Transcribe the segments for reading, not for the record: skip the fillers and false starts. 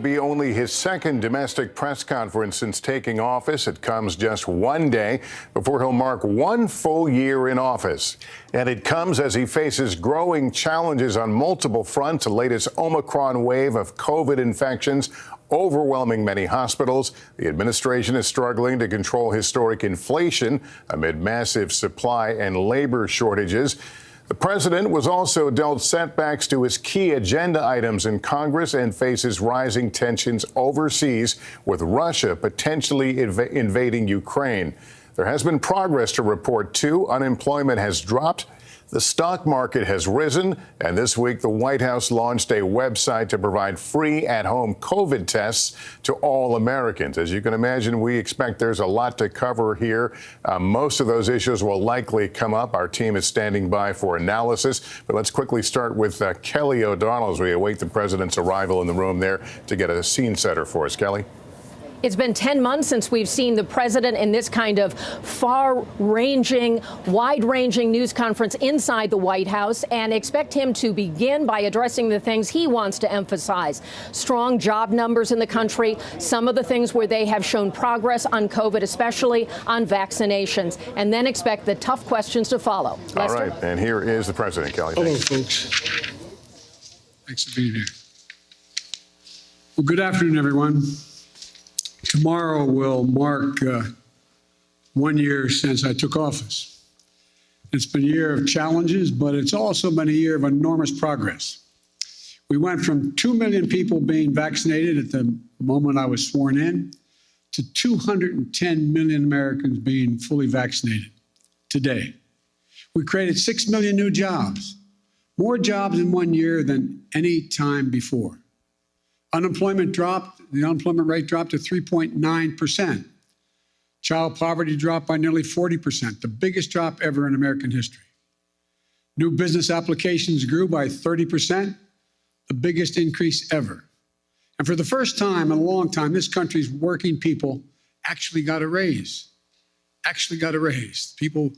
be only his second domestic press conference since taking office. It comes just one day before he'll mark 1 full year in office. And it comes as he faces growing challenges on multiple fronts. The latest Omicron wave of COVID infections overwhelming many hospitals. The administration is struggling to control historic inflation amid massive supply and labor shortages. The president was also dealt setbacks to his key agenda items in Congress and faces rising tensions overseas, with Russia potentially invading Ukraine. There has been progress to report, too. Unemployment has dropped. The stock market has risen, and this week the White House launched a website to provide free at-home COVID tests to all Americans. As you can imagine, we expect there's a lot to cover here. Most of those issues will likely come up. Our team is standing by for analysis, but let's quickly start with Kelly O'Donnell as we await the president's arrival in the room there to get a scene setter for us. Kelly? It's been 10 months since we've seen the president in this kind of far-ranging, wide-ranging news conference inside the White House, and expect him to begin by addressing the things he wants to emphasize. Strong job numbers in the country, some of the things where they have shown progress on COVID, especially on vaccinations, and then expect the tough questions to follow. Lester? All right, and here is the president, Kelly. Hello, folks. Thanks for being here. Well, good afternoon, everyone. Tomorrow will mark 1 year since I took office. It's been a year of challenges, but it's also been a year of enormous progress. We went from 2 million people being vaccinated at the moment I was sworn in to 210 million Americans being fully vaccinated today. We created 6 million new jobs, more jobs in 1 year than any time before. Unemployment dropped. The unemployment rate dropped to 3.9%. Child poverty dropped by nearly 40%, the biggest drop ever in American history. New business applications grew by 30%, the biggest increase ever. And for the first time in a long time, this country's working people actually got a raise. People,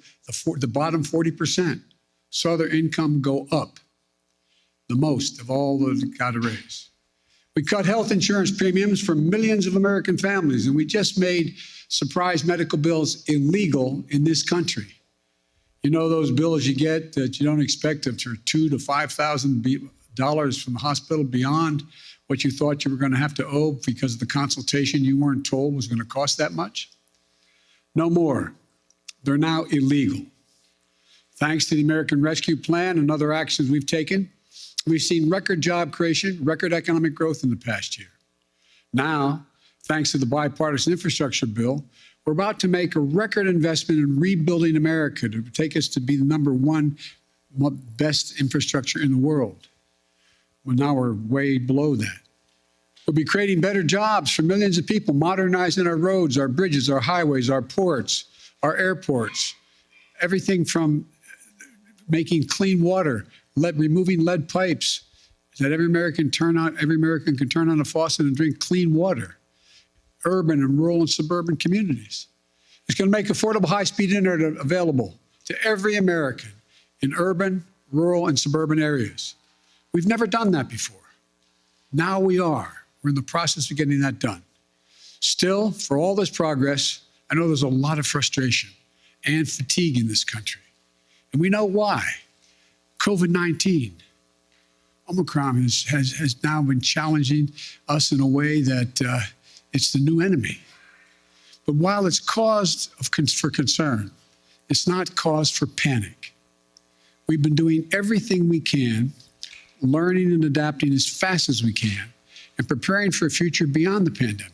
the bottom 40%, saw their income go up, the most of all those that got a raise. We cut health insurance premiums for millions of American families, and we just made surprise medical bills illegal in this country. You know those bills you get that you don't expect of $2,000 to $5,000 from the hospital beyond what you thought you were going to have to owe because of the consultation you weren't told was going to cost that much? No more. They're now illegal. Thanks to the American Rescue Plan and other actions we've taken, we've seen record job creation, record economic growth in the past year. Now, thanks to the bipartisan infrastructure bill, we're about to make a record investment in rebuilding America to take us to be the #1 best infrastructure in the world. Well, now we're way below that. We'll be creating better jobs for millions of people, modernizing our roads, our bridges, our highways, our ports, our airports, everything from making clean water, removing lead pipes, so that every American can turn on a faucet and drink clean water. Urban and rural and suburban communities. It's going to make affordable high-speed internet available to every American in urban, rural, and suburban areas. We've never done that before. Now we are. We're in the process of getting that done. Still, for all this progress, I know there's a lot of frustration and fatigue in this country. And we know why. COVID-19, Omicron has now been challenging us in a way that it's the new enemy. But while it's cause for concern, it's not cause for panic. We've been doing everything we can, learning and adapting as fast as we can, and preparing for a future beyond the pandemic.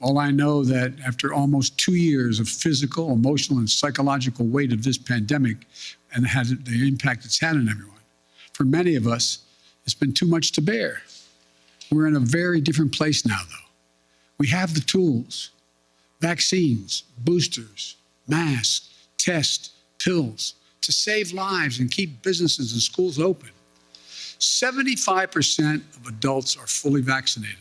All I know that after almost 2 years of physical, emotional, and psychological weight of this pandemic and the impact it's had on everyone, for many of us, it's been too much to bear. We're in a very different place now, though. We have the tools, vaccines, boosters, masks, tests, pills, to save lives and keep businesses and schools open. 75% of adults are fully vaccinated.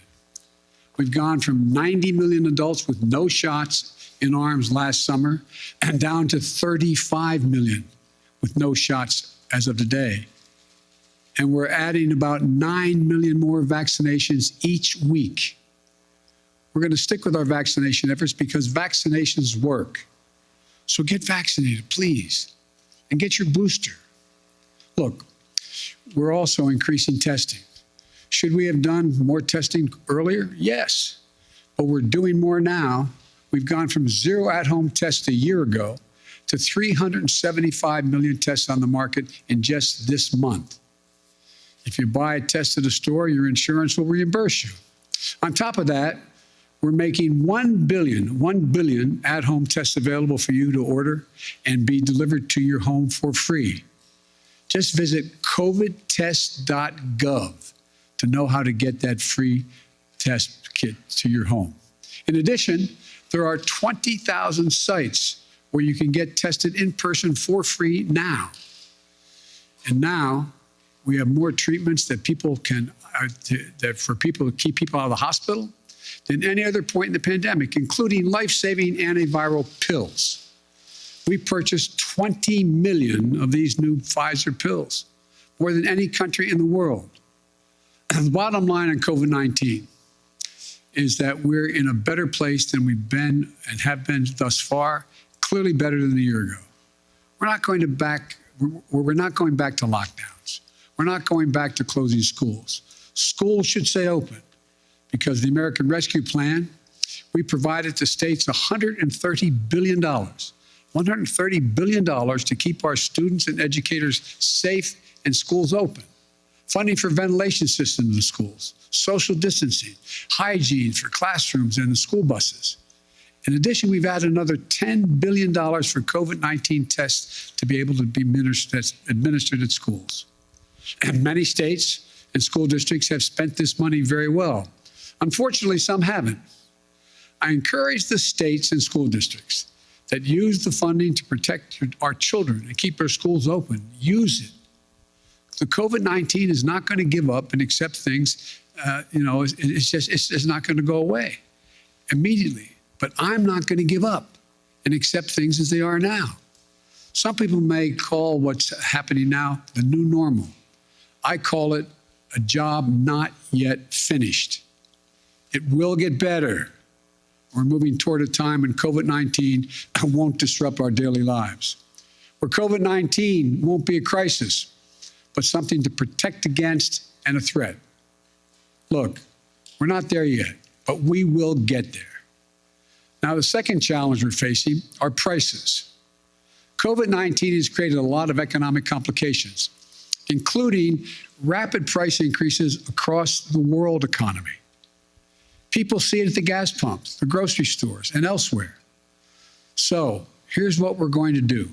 We've gone from 90 million adults with no shots in arms last summer and down to 35 million with no shots as of today. And we're adding about 9 million more vaccinations each week. We're going to stick with our vaccination efforts because vaccinations work. So get vaccinated, please, and get your booster. Look, we're also increasing testing. Should we have done more testing earlier? Yes, but we're doing more now. We've gone from 0 at-home tests a year ago to 375 million tests on the market in just this month. If you buy a test at a store, your insurance will reimburse you. On top of that, we're making 1 billion at-home tests available for you to order and be delivered to your home for free. Just visit covidtest.gov to know how to get that free test kit to your home. In addition, there are 20,000 sites where you can get tested in person for free now. And now we have more treatments that for people to keep people out of the hospital than any other point in the pandemic, including life-saving antiviral pills. We purchased 20 million of these new Pfizer pills, more than any country in the world. The bottom line on COVID-19 is that we're in a better place than we've been and have been thus far, clearly better than a year ago. We're not going back to lockdowns. We're not going back to closing schools. Schools should stay open because the American Rescue Plan, we provided to states $130 billion. $130 billion to keep our students and educators safe and schools open. Funding for ventilation systems in schools, social distancing, hygiene for classrooms and the school buses. In addition, we've added another $10 billion for COVID-19 tests to be able to be administered at schools. And many states and school districts have spent this money very well. Unfortunately, some haven't. I encourage the states and school districts that use the funding to protect our children and keep our schools open. Use it. The COVID-19 is not going to give up and accept things. It's just not going to go away immediately. But I'm not going to give up and accept things as they are now. Some people may call what's happening now the new normal. I call it a job not yet finished. It will get better. We're moving toward a time when COVID-19 won't disrupt our daily lives, where COVID-19 won't be a crisis, but something to protect against and a threat. Look, we're not there yet, but we will get there. Now, the second challenge we're facing are prices. COVID-19 has created a lot of economic complications, including rapid price increases across the world economy. People see it at the gas pumps, the grocery stores, and elsewhere. So here's what we're going to do.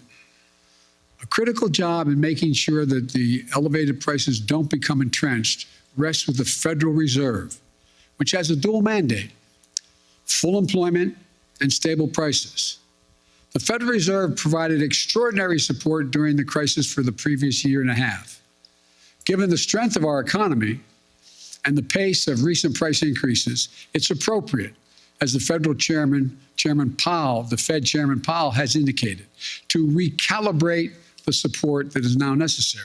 A critical job in making sure that the elevated prices don't become entrenched rests with the Federal Reserve, which has a dual mandate: full employment and stable prices. The Federal Reserve provided extraordinary support during the crisis for the previous year and a half. Given the strength of our economy and the pace of recent price increases, it's appropriate, as the federal chairman, the Fed Chairman Powell has indicated, to recalibrate the support that is now necessary.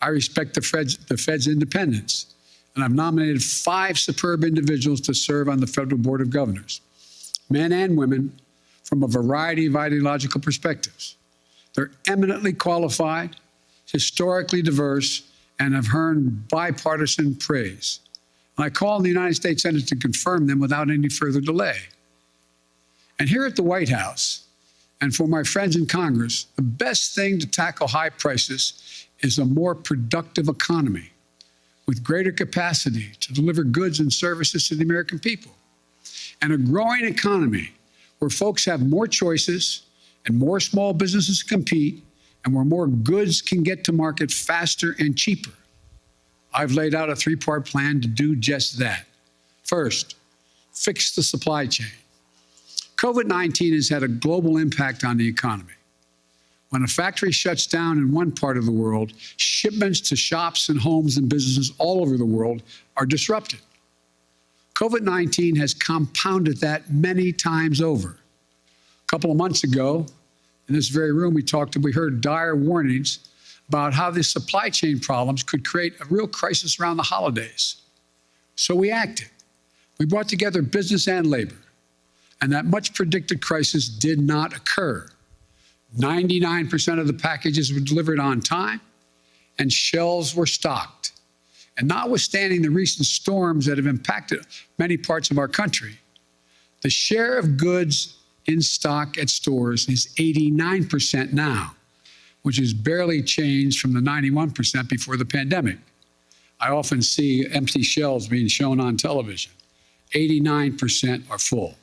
I respect the Fed's independence, and I've nominated 5 superb individuals to serve on the Federal Board of Governors, men and women from a variety of ideological perspectives. They're eminently qualified, historically diverse, and have earned bipartisan praise. And I call on the United States Senate to confirm them without any further delay. And here at the White House, and for my friends in Congress, the best thing to tackle high prices is a more productive economy with greater capacity to deliver goods and services to the American people. And a growing economy where folks have more choices and more small businesses compete, and where more goods can get to market faster and cheaper. I've laid out a 3-part plan to do just that. First, fix the supply chain. COVID-19 has had a global impact on the economy. When a factory shuts down in one part of the world, shipments to shops and homes and businesses all over the world are disrupted. COVID-19 has compounded that many times over. A couple of months ago, in this very room, we heard dire warnings about how the supply chain problems could create a real crisis around the holidays. So we acted. We brought together business and labor, and that much predicted crisis did not occur. 99% of the packages were delivered on time, and shelves were stocked. And notwithstanding the recent storms that have impacted many parts of our country, the share of goods in stock at stores is 89% now, which has barely changed from the 91% before the pandemic. I often see empty shelves being shown on television. 89% are full,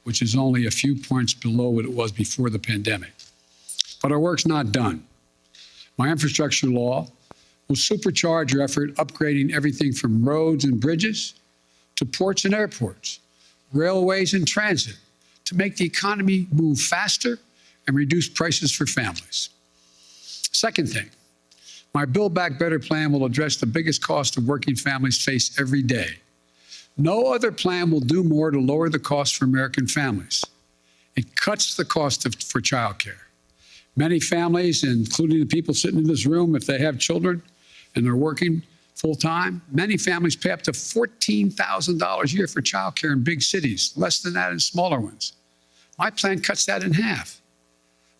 which is only a few points below what it was before the pandemic. But our work's not done. My infrastructure law will supercharge your effort upgrading everything from roads and bridges to ports and airports, railways and transit, to make the economy move faster and reduce prices for families. Second thing, my Build Back Better plan will address the biggest cost of working families face every day. No other plan will do more to lower the cost for American families. It cuts the cost for childcare. Many families, including the people sitting in this room, if they have children and they're working full-time, many families pay up to $14,000 a year for childcare in big cities, less than that in smaller ones. My plan cuts that in half.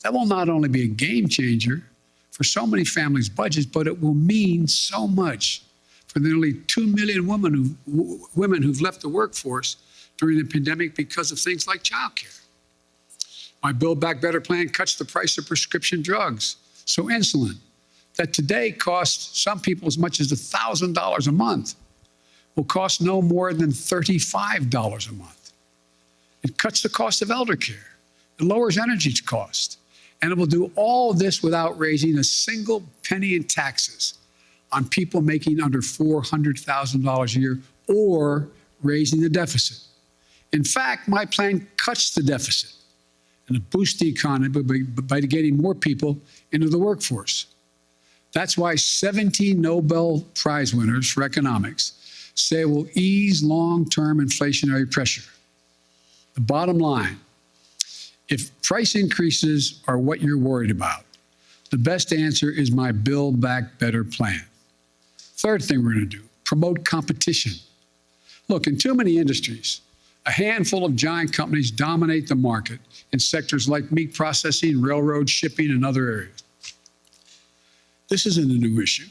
That will not only be a game changer for so many families' budgets, but it will mean so much for the nearly 2 million women who've left the workforce during the pandemic because of things like childcare. My Build Back Better plan cuts the price of prescription drugs, so insulin, that today costs some people as much as $1,000 a month, will cost no more than $35 a month. It cuts the cost of elder care. It lowers energy cost. And it will do all this without raising a single penny in taxes on people making under $400,000 a year or raising the deficit. In fact, my plan cuts the deficit and it boosts the economy by getting more people into the workforce. That's why 17 Nobel Prize winners for economics say it will ease long-term inflationary pressure. The bottom line, if price increases are what you're worried about, the best answer is my Build Back Better plan. Third thing we're going to do, promote competition. Look, in too many industries, a handful of giant companies dominate the market in sectors like meat processing, railroad, shipping, and other areas. This isn't a new issue.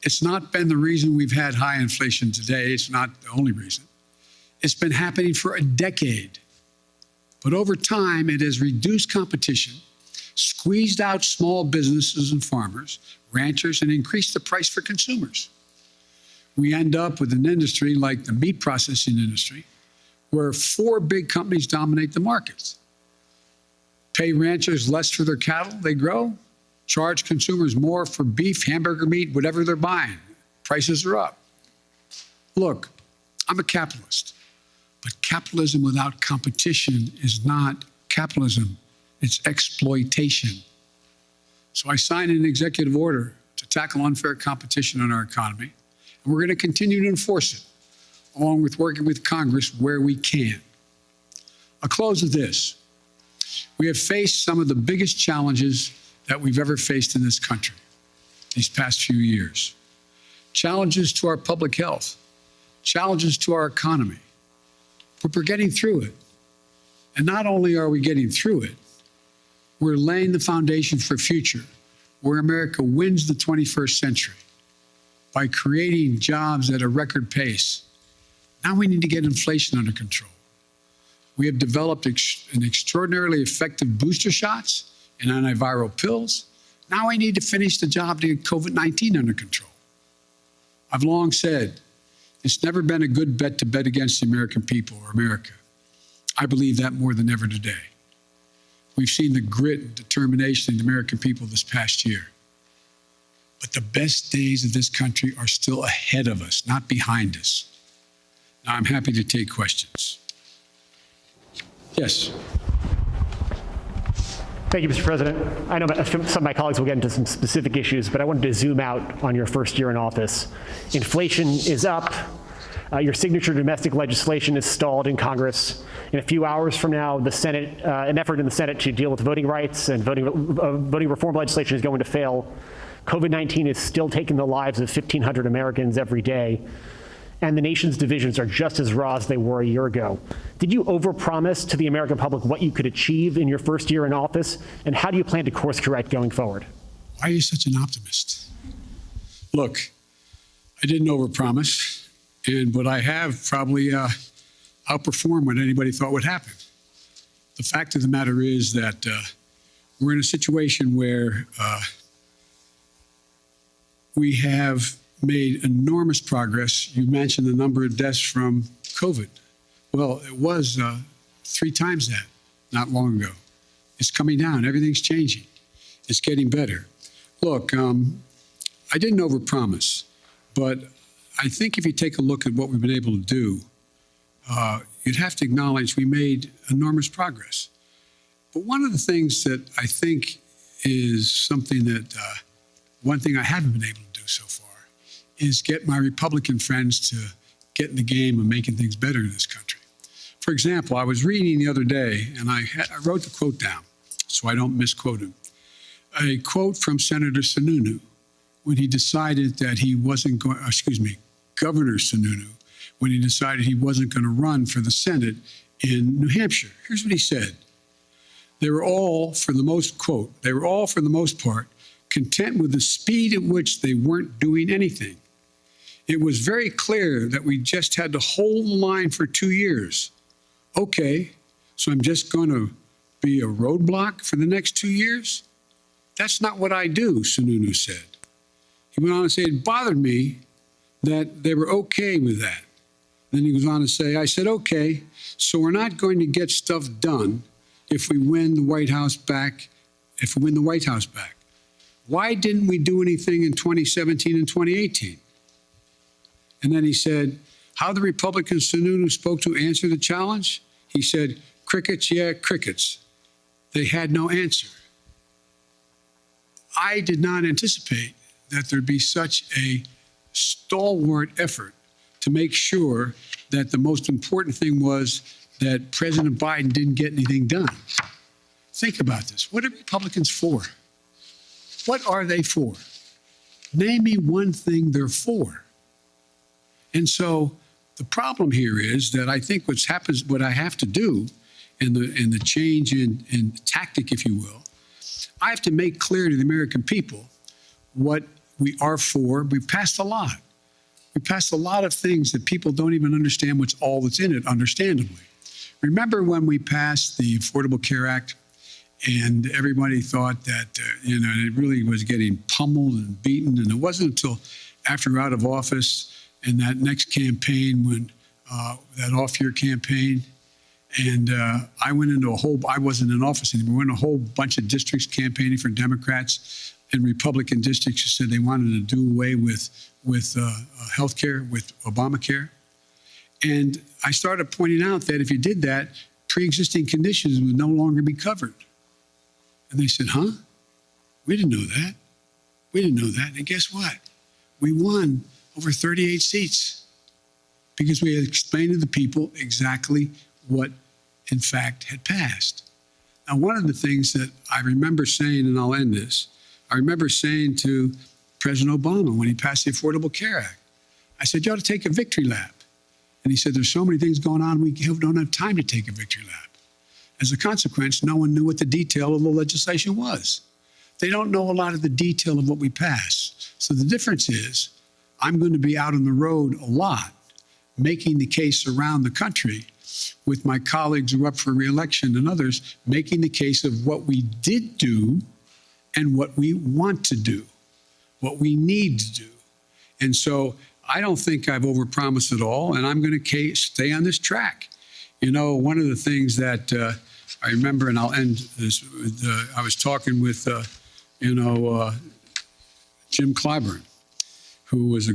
It's not been the reason we've had high inflation today. It's not the only reason. It's been happening for a decade. But over time, it has reduced competition, squeezed out small businesses and farmers, ranchers, and increased the price for consumers. We end up with an industry like the meat processing industry, where 4 big companies dominate the markets. Pay ranchers less for their cattle they grow, charge consumers more for beef, hamburger meat, whatever they're buying. Prices are up. Look, I'm a capitalist, but capitalism without competition is not capitalism, it's exploitation. So I signed an executive order to tackle unfair competition in our economy, and we're going to continue to enforce it, along with working with Congress where we can. I'll close with this. We have faced some of the biggest challenges that we've ever faced in this country these past few years. Challenges to our public health, challenges to our economy, but we're getting through it. And not only are we getting through it, we're laying the foundation for a future where America wins the 21st century by creating jobs at a record pace. Now we need to get inflation under control. We have developed an extraordinarily effective booster shots and antiviral pills. Now we need to finish the job to get COVID-19 under control. I've long said, it's never been a good bet to bet against the American people or America. I believe that more than ever today. We've seen the grit and determination of the American people this past year. But the best days of this country are still ahead of us, not behind us. Now, I'm happy to take questions. Yes. Thank you, Mr. President. I know some of my colleagues will get into some specific issues, but I wanted to zoom out on your first year in office. Inflation is up. Your signature domestic legislation is stalled in Congress. In a few hours from now, the Senate, an effort in the Senate to deal with voting rights and voting reform legislation is going to fail. COVID-19 is still taking the lives of 1,500 Americans every day, and the nation's divisions are just as raw as they were a year ago. Did you overpromise to the American public what you could achieve in your first year in office, and how do you plan to course correct going forward? Why are you such an optimist? Look, I didn't overpromise, but I have probably outperformed what anybody thought would happen. The fact of the matter is that we're in a situation where we have made enormous progress. You mentioned the number of deaths from COVID. Well, it was 3 times that not long ago. It's coming down. Everything's changing. It's getting better. Look, I didn't overpromise, but I think if you take a look at what we've been able to do, you'd have to acknowledge we made enormous progress. But one of the things that I think is something that, one thing I haven't been able to do so far is get my Republican friends to get in the game of making things better in this country. For example, I was reading the other day, and I wrote the quote down so I don't misquote him. A quote from Senator Sununu when he decided that he wasn't going, Governor Sununu, when he decided he wasn't going to run for the Senate in New Hampshire. Here's what he said. They were all, for the most part, content with the speed at which they weren't doing anything. It was very clear that we just had to hold the line for 2 years. Okay, so I'm just going to be a roadblock for the next 2 years? That's not what I do, Sununu said. He went on to say, it bothered me that they were okay with that. Then he goes on to say, I said, okay, so we're not going to get stuff done if we win the White House back, Why didn't we do anything in 2017 and 2018? And then he said, how the Republican Sununu spoke to answer the challenge? He said, crickets, yeah, crickets. They had no answer. I did not anticipate that there'd be such a stalwart effort to make sure that the most important thing was that President Biden didn't get anything done. Think about this. What are Republicans for? What are they for? Name me one thing they're for. And so the problem here is that I think what I have to do in the change in tactic, if you will, I have to make clear to the American people what we are for. We passed a lot. We passed a lot of things that people don't even understand what's all that's in it, understandably. Remember when we passed the Affordable Care Act and everybody thought that, it really was getting pummeled and beaten. And it wasn't until after we were out of office and that next campaign, when that off-year campaign, and I wasn't in office anymore, we went in a whole bunch of districts campaigning for Democrats and Republican districts who said they wanted to do away with health care, with Obamacare. And I started pointing out that if you did that, pre-existing conditions would no longer be covered. And they said, huh? We didn't know that. We didn't know that. And guess what? We won over 38 seats because we had explained to the people exactly what, in fact, had passed. Now, one of the things that I remember saying, and I'll end this, I remember saying to President Obama when he passed the Affordable Care Act, I said, you ought to take a victory lap. And he said, there's so many things going on, we don't have time to take a victory lap. As a consequence, no one knew what the detail of the legislation was. They don't know a lot of the detail of what we passed. So the difference is, I'm going to be out on the road a lot, making the case around the country with my colleagues who are up for re-election and others, making the case of what we did do and what we want to do, what we need to do. And so I don't think I've overpromised at all, and I'm going to stay on this track. One of the things that I remember, and I'll end this with, I was talking with, Jim Clyburn, who was a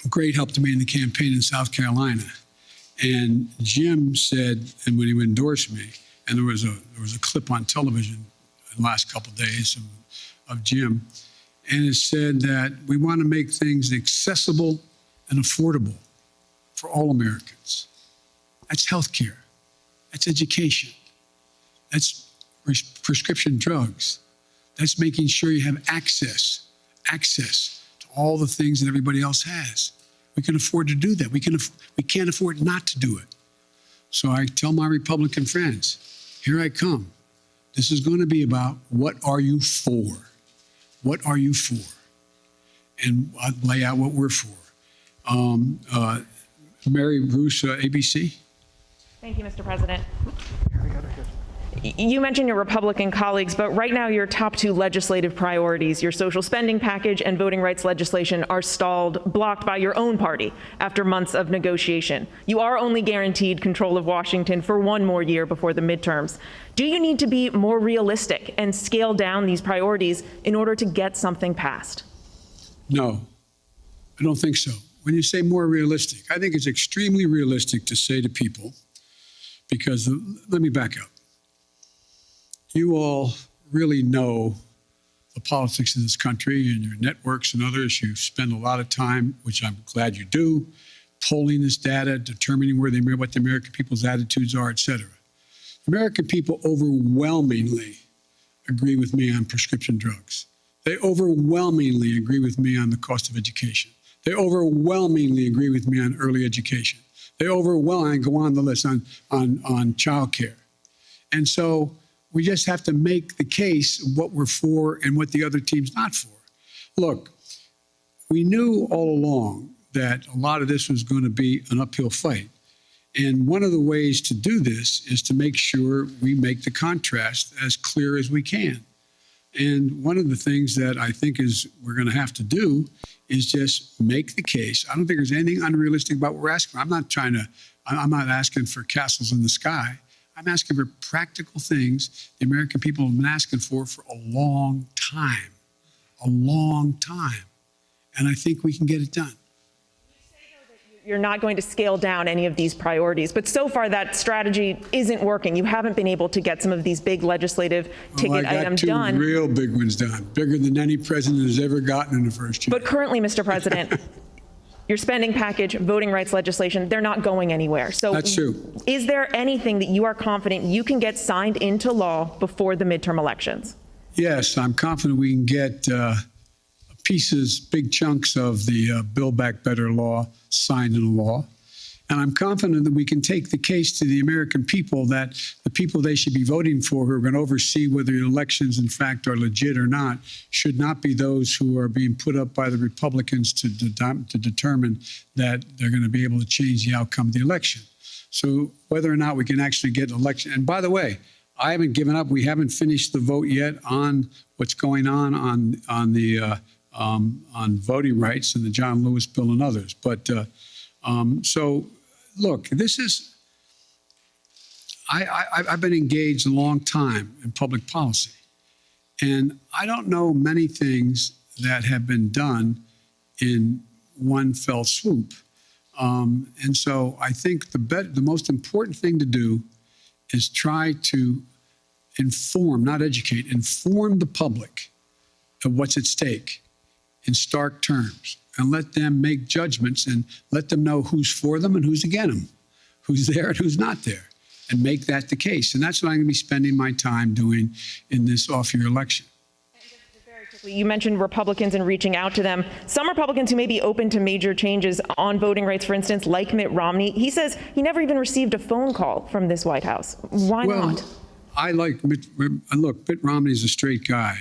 great help to me in the campaign in South Carolina. And Jim said, and when he endorsed me, and there was a clip on television in the last couple of days of Jim, and it said that we want to make things accessible and affordable for all Americans. That's healthcare. That's education. That's prescription drugs. That's making sure you have access access to all the things that everybody else has. We can afford to do that. We can't afford not to do it. So I tell my Republican friends, here I come. This is going to be about what are you for? What are you for? And I'll lay out what we're for. Mary Bruce, ABC. Thank you, Mr. President. You mentioned your Republican colleagues, but right now your top two legislative priorities, your social spending package and voting rights legislation, are stalled, blocked by your own party after months of negotiation. You are only guaranteed control of Washington for one more year before the midterms. Do you need to be more realistic and scale down these priorities in order to get something passed? No, I don't think so. When you say more realistic, I think it's extremely realistic to say to people, because let me back up. You all really know the politics of this country and your networks and others. You spend a lot of time, which I'm glad you do, polling this data, determining what the American people's attitudes are, et cetera. American people overwhelmingly agree with me on prescription drugs. They overwhelmingly agree with me on the cost of education. They overwhelmingly agree with me on early education. They overwhelmingly go on the list on child care. And so we just have to make the case of what we're for and what the other team's not for. Look, we knew all along that a lot of this was going to be an uphill fight. And one of the ways to do this is to make sure we make the contrast as clear as we can. And one of the things that I think is we're going to have to do is just make the case. I don't think there's anything unrealistic about what we're asking. I'm not asking for castles in the sky. I'm asking for practical things the American people have been asking for a long time, And I think we can get it done. You're not going to scale down any of these priorities, but so far that strategy isn't working. You haven't been able to get some of these big legislative ticket items done. I got two real big ones done, bigger than any president has ever gotten in the first year. But currently, Mr. President, your spending package, voting rights legislation, they're not going anywhere. So that's true. Is there anything that you are confident you can get signed into law before the midterm elections? Yes, I'm confident we can get pieces, big chunks of the Build Back Better law signed into law. And I'm confident that we can take the case to the American people that the people they should be voting for, who are going to oversee whether the elections in fact are legit or not, should not be those who are being put up by the Republicans to determine that they're going to be able to change the outcome of the election. So whether or not we can actually get an election, and by the way, I haven't given up. We haven't finished the vote yet on what's going on voting rights and the John Lewis bill and others. But so, look, this is, I've been engaged a long time in public policy, and I don't know many things that have been done in one fell swoop. And so I think the most important thing to do is try to inform, not educate, inform the public of what's at stake in stark terms, and let them make judgments and let them know who's for them and who's against them, who's there and who's not there, and make that the case. And that's what I'm going to be spending my time doing in this off-year election. Very quickly, you mentioned Republicans and reaching out to them. Some Republicans who may be open to major changes on voting rights, for instance, like Mitt Romney, he says he never even received a phone call from this White House. Why not? I like Mitt. Look, Mitt Romney's a straight guy.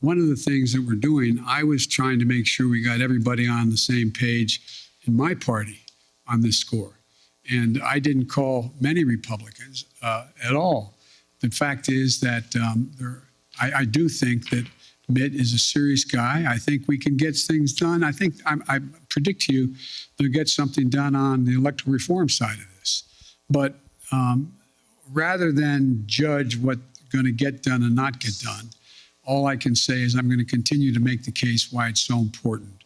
One of the things that we're doing, I was trying to make sure we got everybody on the same page in my party on this score. And I didn't call many Republicans at all. The fact is that I do think that Mitt is a serious guy. I think we can get things done. I predict to you they'll get something done on the electoral reform side of this. But rather than judge what's going to get done and not get done, all I can say is I'm going to continue to make the case why it's so important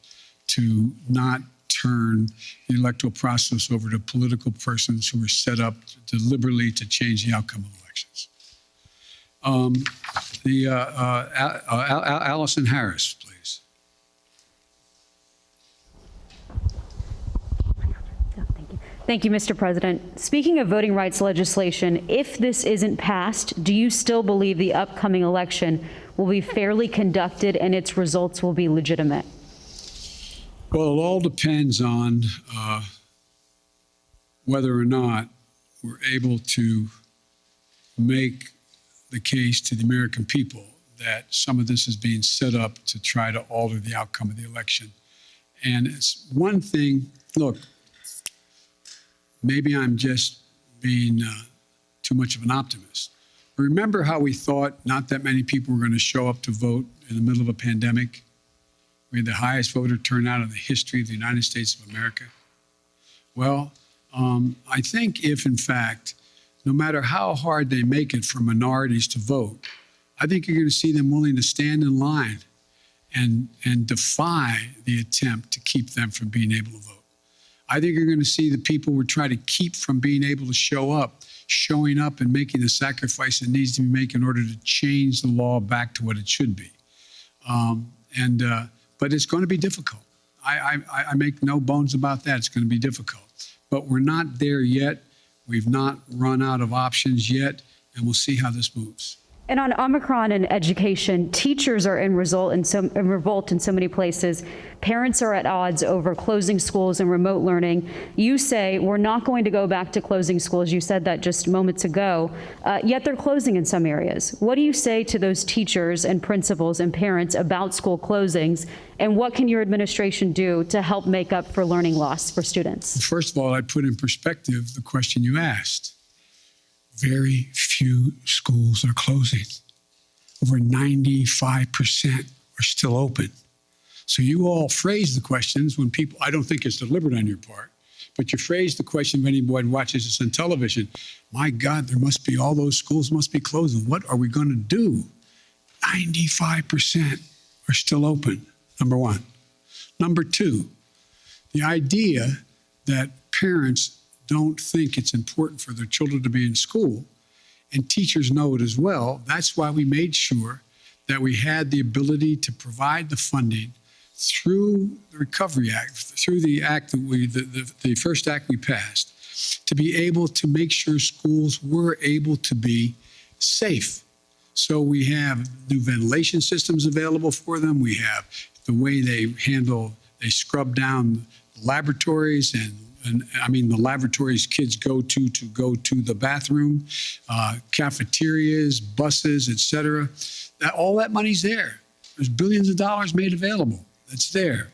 to not turn the electoral process over to political persons who are set up deliberately to change the outcome of elections. Allison Harris, please. Thank you, Mr. President. Speaking of voting rights legislation, if this isn't passed, do you still believe the upcoming election will be fairly conducted and its results will be legitimate? Well, it all depends on whether or not we're able to make the case to the American people that some of this is being set up to try to alter the outcome of the election. And it's one thing, look, maybe I'm just being too much of an optimist. Remember how we thought not that many people were going to show up to vote in the middle of a pandemic? We had the highest voter turnout in the history of the United States of America. Well, I think if, in fact, no matter how hard they make it for minorities to vote, I think you're going to see them willing to stand in line and defy the attempt to keep them from being able to vote. I think you're going to see the people we're trying to keep from being able to show up, showing up and making the sacrifice that needs to be made in order to change the law back to what it should be. But it's going to be difficult. I make no bones about that. It's going to be difficult. But we're not there yet. We've not run out of options yet, and we'll see how this moves. And on Omicron and education, teachers are in revolt in so many places. Parents are at odds over closing schools and remote learning. You say we're not going to go back to closing schools. You said that just moments ago, yet they're closing in some areas. What do you say to those teachers and principals and parents about school closings? And what can your administration do to help make up for learning loss for students? First of all, I'd put in perspective the question you asked. Very few schools are closing. Over 95% are still open. So you all phrase the questions when people, I don't think it's deliberate on your part, but you phrase the question when anyone watches this on television. My God, there must be, all those schools must be closing. What are we going to do? 95% are still open, number one. Number two, the idea that parents don't think it's important for their children to be in school, and teachers know it as well. That's why we made sure that we had the ability to provide the funding through the Recovery Act, through the act that the first act we passed, to be able to make sure schools were able to be safe. So we have new ventilation systems available for them. We have the way they scrub down laboratories and I mean, the laboratories kids go to the bathroom, cafeterias, buses, et cetera. All that money's there. There's billions of dollars made available. That's there.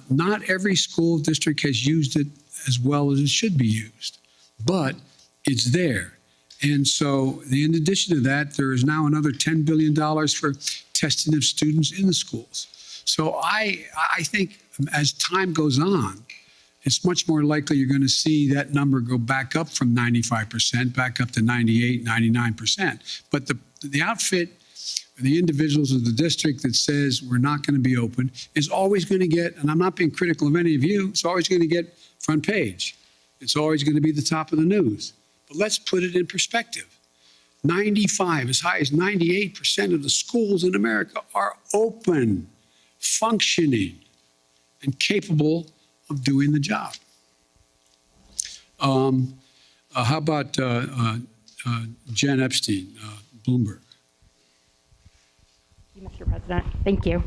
Not every school district has used it as well as it should be used, but it's there. And so in addition to that, there is now another $10 billion for testing of students in the schools. So I think as time goes on, it's much more likely you're going to see that number go back up from 95%, back up to 98, 99%. But the outfit, or the individuals of the district that says we're not going to be open is always going to get, and I'm not being critical of any of you, it's always going to get front page. It's always going to be the top of the news. But let's put it in perspective. 95, as high as 98% of the schools in America are open, functioning, and capable of doing the job. How about Jen Epstein, Bloomberg? Mr. President, thank you.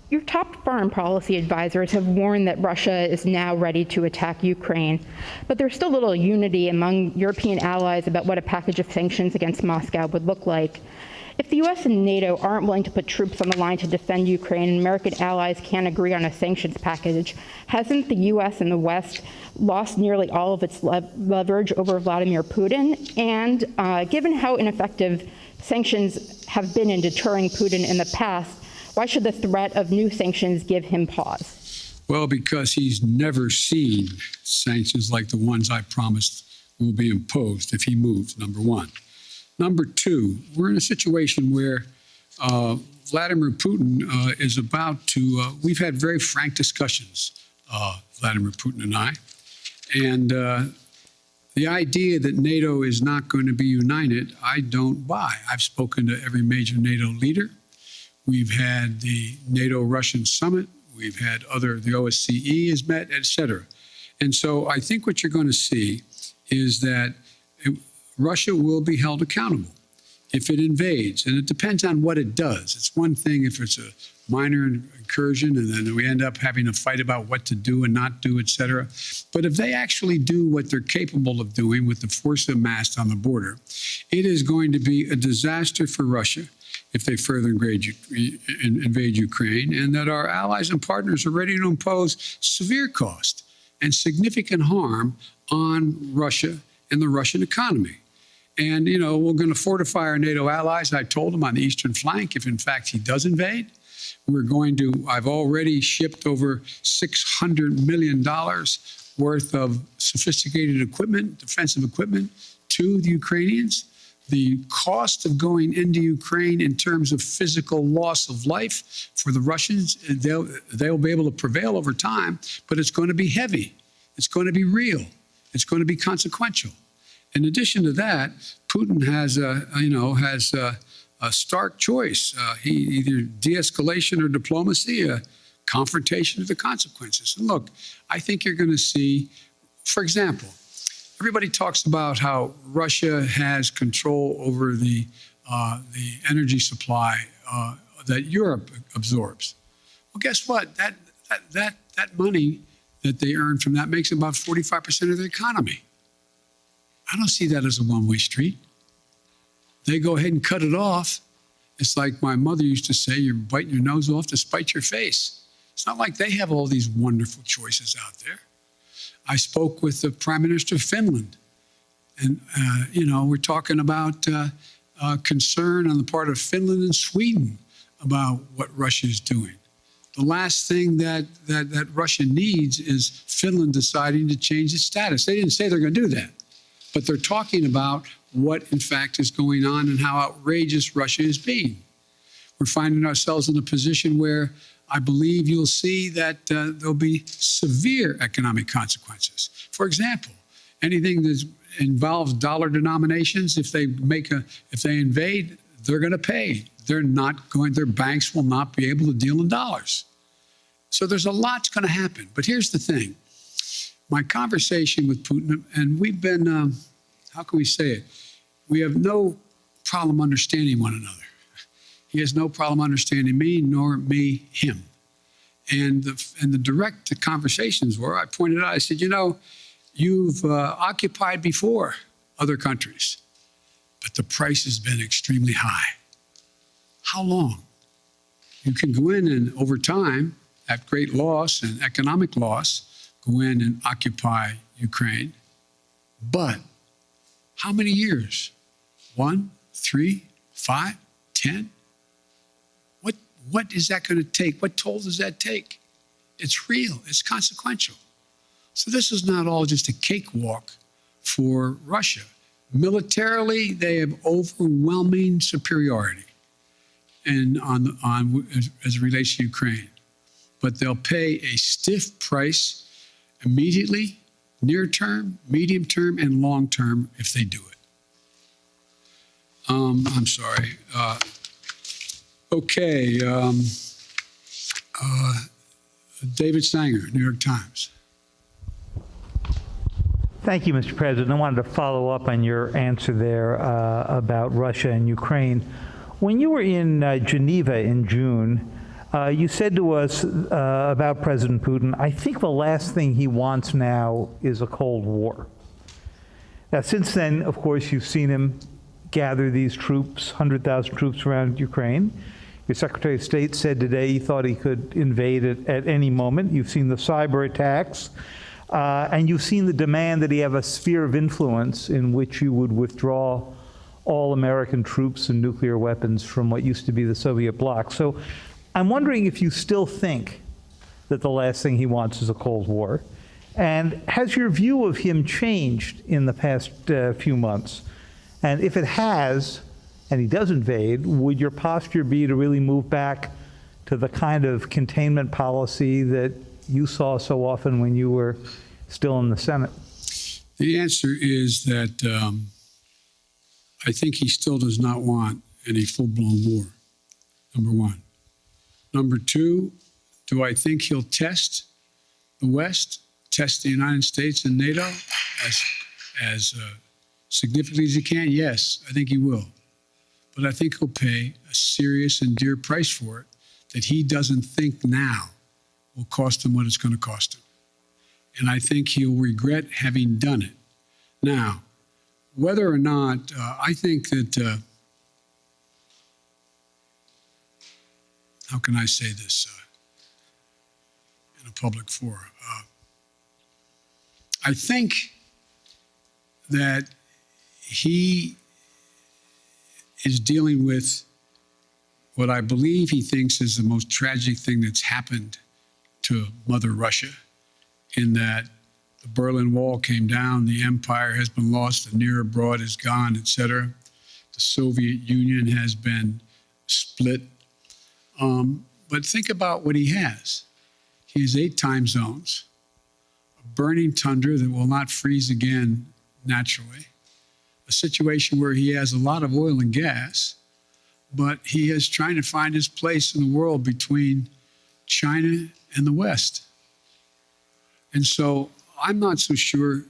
Your top foreign policy advisors have warned that Russia is now ready to attack Ukraine, but there's still little unity among European allies about what a package of sanctions against Moscow would look like. If the U.S. and NATO aren't willing to put troops on the line to defend Ukraine and American allies can't agree on a sanctions package, hasn't the U.S. and the West lost nearly all of its leverage over Vladimir Putin? And given how ineffective sanctions have been in deterring Putin in the past, why should the threat of new sanctions give him pause? Well, because he's never seen sanctions like the ones I promised will be imposed if he moves, number one. Number two, we're in a situation where Vladimir Putin is about to, we've had very frank discussions, Vladimir Putin and I, and the idea that NATO is not going to be united, I don't buy. I've spoken to every major NATO leader. We've had the NATO-Russian summit. We've had the OSCE has met, et cetera. And so I think what you're going to see is that Russia will be held accountable. if it invades, and it depends on what it does. It's one thing if it's a minor incursion and then we end up having a fight about what to do and not do, et cetera. But if they actually do what they're capable of doing with the force amassed on the border, it is going to be a disaster for Russia if they further invade Ukraine, and that our allies and partners are ready to impose severe cost and significant harm on Russia and the Russian economy. And, you know, we're going to fortify our NATO allies, I told them, on the eastern flank if, in fact, he does invade. I've already shipped over $600 million worth of sophisticated equipment, defensive equipment, to the Ukrainians. The cost of going into Ukraine in terms of physical loss of life for the Russians, they'll be able to prevail over time, but it's going to be heavy. It's going to be real. It's going to be consequential. In addition to that, Putin has a stark choice. He either de-escalation or diplomacy, a confrontation of the consequences. And look, I think you're going to see, for example, everybody talks about how Russia has control over the energy supply that Europe absorbs. Well, guess what? That money that they earn from that makes about 45% of their economy. I don't see that as a one-way street. They go ahead and cut it off. It's like my mother used to say, you're biting your nose off to spite your face. It's not like they have all these wonderful choices out there. I spoke with the Prime Minister of Finland, and, we're talking about concern on the part of Finland and Sweden about what Russia is doing. The last thing that Russia needs is Finland deciding to change its status. They didn't say they're going to do that, but they're talking about what, in fact, is going on and how outrageous Russia is being. We're finding ourselves in a position where I believe you'll see that there'll be severe economic consequences. For example, anything that involves dollar denominations, if they invade, they're going to pay. Their banks will not be able to deal in dollars. So there's a lot's going to happen. But here's the thing. My conversation with Putin, and we've been, how can we say it? We have no problem understanding one another. He has no problem understanding me, nor me him. And the direct conversations were, I pointed out, I said, you've occupied before other countries, but the price has been extremely high. How long? You can go in and over time, at great loss and economic loss, go in and occupy Ukraine. But how many years? 1, 3, 5, 10? What is that going to take? What toll does that take? It's real. It's consequential. So this is not all just a cakewalk for Russia. Militarily, they have overwhelming superiority as it relates to Ukraine. But they'll pay a stiff price immediately, near term, medium term, and long term if they do it. I'm sorry. Okay. David Sanger, New York Times. Thank you, Mr. President. I wanted to follow up on your answer there about Russia and Ukraine. When you were in Geneva in June, you said to us about President Putin, I think the last thing he wants now is a Cold War. Now, since then, of course, you've seen him gather these troops, 100,000 troops around Ukraine. Your Secretary of State said today he thought he could invade it at any moment. You've seen the cyber attacks, and you've seen the demand that he have a sphere of influence in which you would withdraw all American troops and nuclear weapons from what used to be the Soviet bloc. So I'm wondering if you still think that the last thing he wants is a Cold War. And has your view of him changed in the past few months? And if it has, and he does invade, would your posture be to really move back to the kind of containment policy that you saw so often when you were still in the Senate? The answer is that I think he still does not want any full-blown war, number one. Number two, do I think he'll test the West, test the United States and NATO as significantly as he can? Yes, I think he will. but I think he'll pay a serious and dear price for it that he doesn't think now will cost him what it's going to cost him. And I think he'll regret having done it. Now, whether or not, I think that, how can I say this in a public forum? I think that he is dealing with what I believe he thinks is the most tragic thing that's happened to Mother Russia, in that the Berlin Wall came down, the empire has been lost, the near abroad is gone, etc. The Soviet Union has been split. But think about what he has. He has 8 time zones, a burning tundra that will not freeze again naturally, a situation where he has a lot of oil and gas, but he is trying to find his place in the world between China and the West. And so I'm not so sure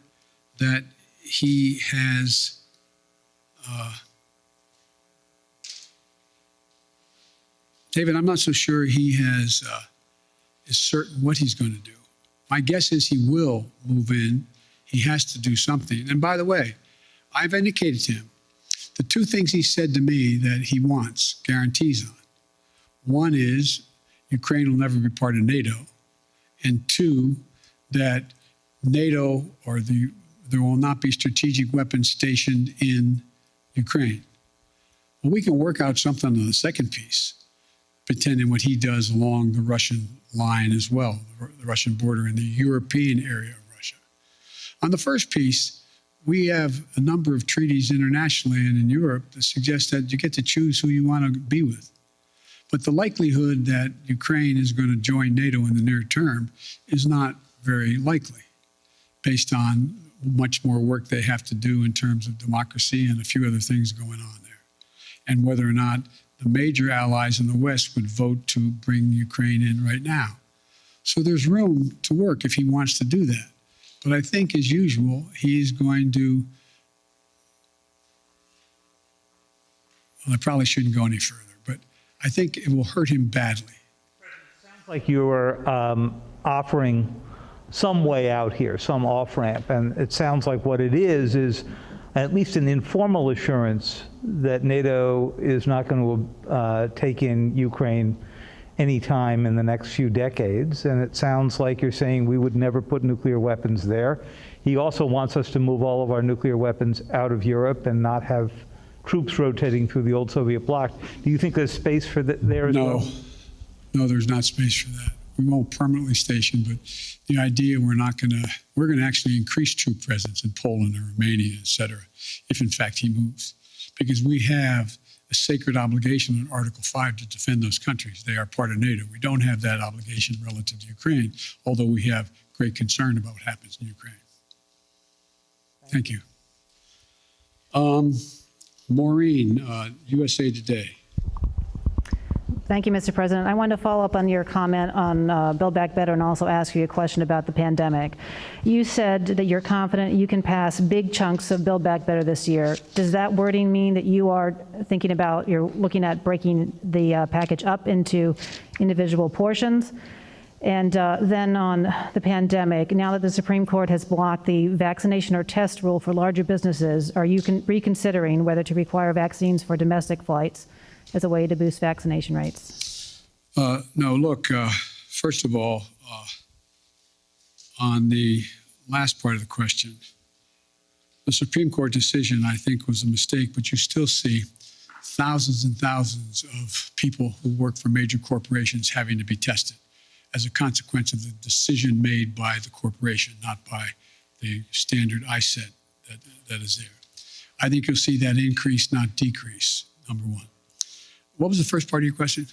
that he has David, I'm not so sure he is certain what he's going to do. My guess is he will move in. He has to do something. And by the way, I've indicated to him the 2 things he said to me that he wants guarantees on. One is Ukraine will never be part of NATO. And 2, that NATO or there will not be strategic weapons stationed in Ukraine. Well, we can work out something on the second piece, pretending what he does along the Russian line as well, the Russian border in the European area of Russia. On the first piece, we have a number of treaties internationally and in Europe that suggest that you get to choose who you want to be with. But the likelihood that Ukraine is going to join NATO in the near term is not very likely, based on much more work they have to do in terms of democracy and a few other things going on there, and whether or not the major allies in the West would vote to bring Ukraine in right now. So there's room to work if he wants to do that. But I think, as usual, he's going to, well, I probably shouldn't go any further, but I think it will hurt him badly. It sounds like you were offering some way out here, some off-ramp, and it sounds like what it is at least an informal assurance that NATO is not going to take in Ukraine anytime in the next few decades. And it sounds like you're saying we would never put nuclear weapons there. He also wants us to move all of our nuclear weapons out of Europe and not have troops rotating through the old Soviet bloc. Do you think there's space for that there as well? No, there's not space for that. We won't permanently station, but the idea we're going to actually increase troop presence in Poland or Romania, et cetera, if in fact he moves. Because we have a sacred obligation in Article 5 to defend those countries. They are part of NATO. We don't have that obligation relative to Ukraine, although we have great concern about what happens in Ukraine. Thank you. Maureen, USA Today. Thank you, Mr. President. I wanted to follow up on your comment on Build Back Better and also ask you a question about the pandemic. You said that you're confident you can pass big chunks of Build Back Better this year. Does that wording mean that you are thinking about, you're looking at breaking the package up into individual portions? And then on the pandemic, now that the Supreme Court has blocked the vaccination or test rule for larger businesses, are you reconsidering whether to require vaccines for domestic flights as a way to boost vaccination rates? No, look, first of all, on the last part of the question, the Supreme Court decision, I think, was a mistake, but you still see thousands and thousands of people who work for major corporations having to be tested as a consequence of the decision made by the corporation, not by the standard ISET that is there. I think you'll see that increase, not decrease, number one. What was the first part of your question?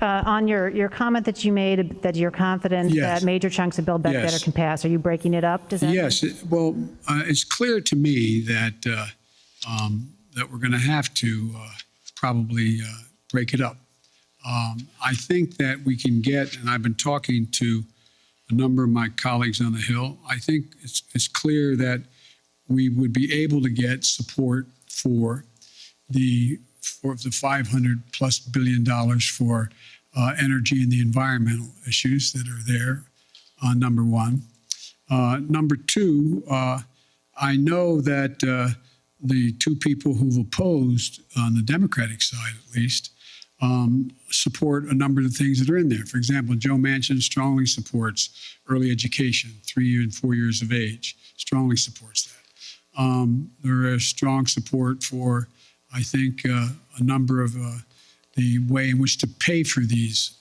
On your comment that you made that you're confident Yes. that major chunks of Build Back Yes. Better can pass, are you breaking it up? Does that Yes. It's clear to me that that we're going to have to probably break it up. I think that we can get, and I've been talking to a number of my colleagues on the Hill, I think it's clear that we would be able to get support for the for the $500+ billion for energy and the environmental issues that are there, number one. Number two, I know that the two people who've opposed, on the Democratic side at least, support a number of the things that are in there. For example, Joe Manchin strongly supports early education, 3 and 4 years of age, strongly supports that. There is strong support for, I think, a number of the way in which to pay for these,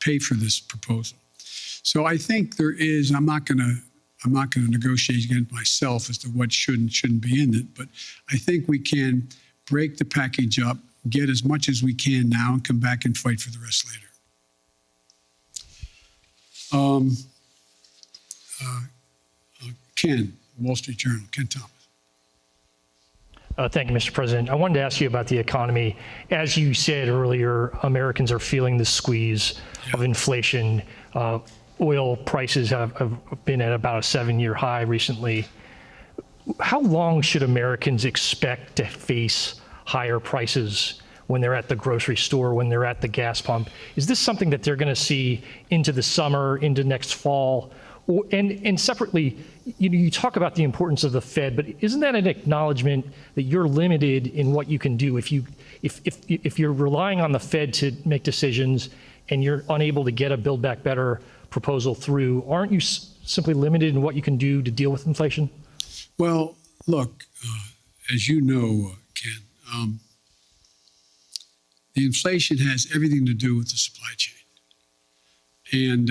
pay for this proposal. So I think there is. I'm not going to negotiate against myself as to what should and shouldn't be in it, but I think we can break the package up, get as much as we can now, and come back and fight for the rest later. Ken, Wall Street Journal, Ken Thomas. Thank you, Mr. President. I wanted to ask you about the economy. As you said earlier, Americans are feeling the squeeze of inflation. Oil prices have been at about a 7-year high recently. How long should Americans expect to face higher prices when they're at the grocery store, when they're at the gas pump? Is this something that they're going to see into the summer, into next fall? And separately, you talk about the importance of the Fed, but isn't that an acknowledgement that you're limited in what you can do? If you're relying on the Fed to make decisions and you're unable to get a Build Back Better proposal through, aren't you simply limited in what you can do to deal with inflation? Well, look, as you know, Ken, the inflation has everything to do with the supply chain. And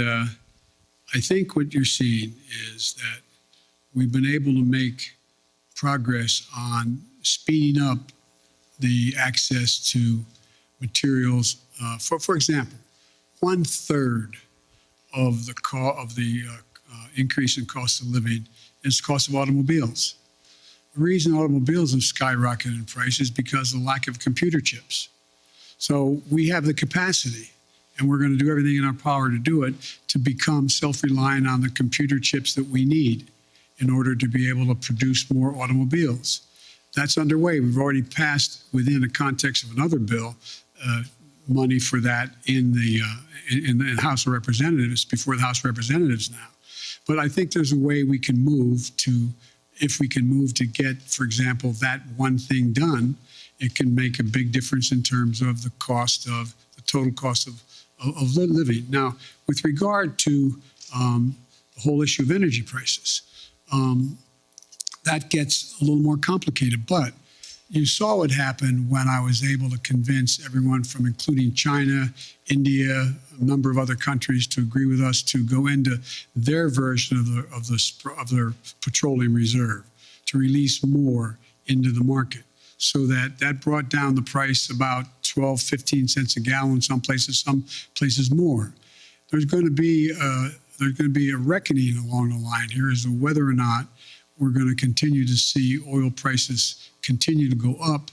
I think what you're seeing is that we've been able to make progress on speeding up the access to materials. For example, 1/3 of the increase in cost of living is the cost of automobiles. The reason automobiles have skyrocketed in price is because of the lack of computer chips. So we have the capacity, and we're going to do everything in our power to do it, to become self-reliant on the computer chips that we need in order to be able to produce more automobiles. That's underway. We've already passed, within the context of another bill, money for that in the House of Representatives, before the House of Representatives now. But I think there's a way we can move to, if we can move to get, for example, that one thing done, it can make a big difference in terms of the cost of, the total cost of living. Now, with regard to the whole issue of energy prices, that gets a little more complicated. But you saw what happened when I was able to convince everyone from, including China, India, a number of other countries, to agree with us to go into their version of their petroleum reserve, to release more into the market. So that brought down the price about 12, 15 cents a gallon, some places more. There's going to be a reckoning along the line here as to whether or not we're going to continue to see oil prices continue to go up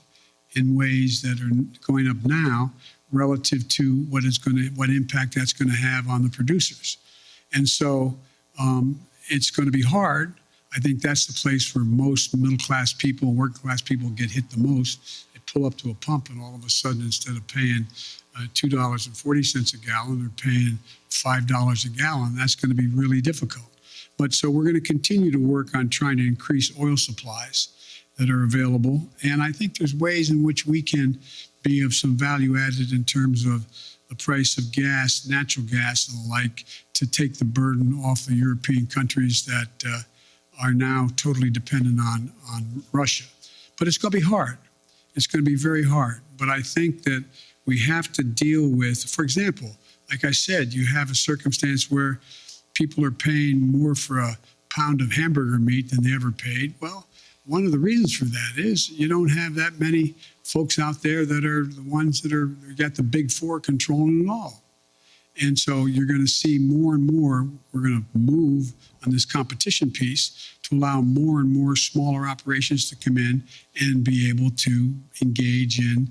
in ways that are going up now relative to what impact that's going to have on the producers. And so it's going to be hard. I think that's the place where most middle-class people, working-class people get hit the most. They pull up to a pump, and all of a sudden, instead of paying $2.40 a gallon, they're paying $5 a gallon. That's going to be really difficult. But so we're going to continue to work on trying to increase oil supplies that are available. And I think there's ways in which we can be of some value added in terms of the price of gas, natural gas, and the like, to take the burden off the European countries that are now totally dependent on Russia. But it's going to be hard. It's going to be very hard. But I think that we have to deal with, for example, like I said, you have a circumstance where people are paying more for a pound of hamburger meat than they ever paid. Well, one of the reasons for that is you don't have that many folks out there that are the ones that are got the big four controlling it all. And so you're going to see more and more, we're going to move on this competition piece to allow more and more smaller operations to come in and be able to engage in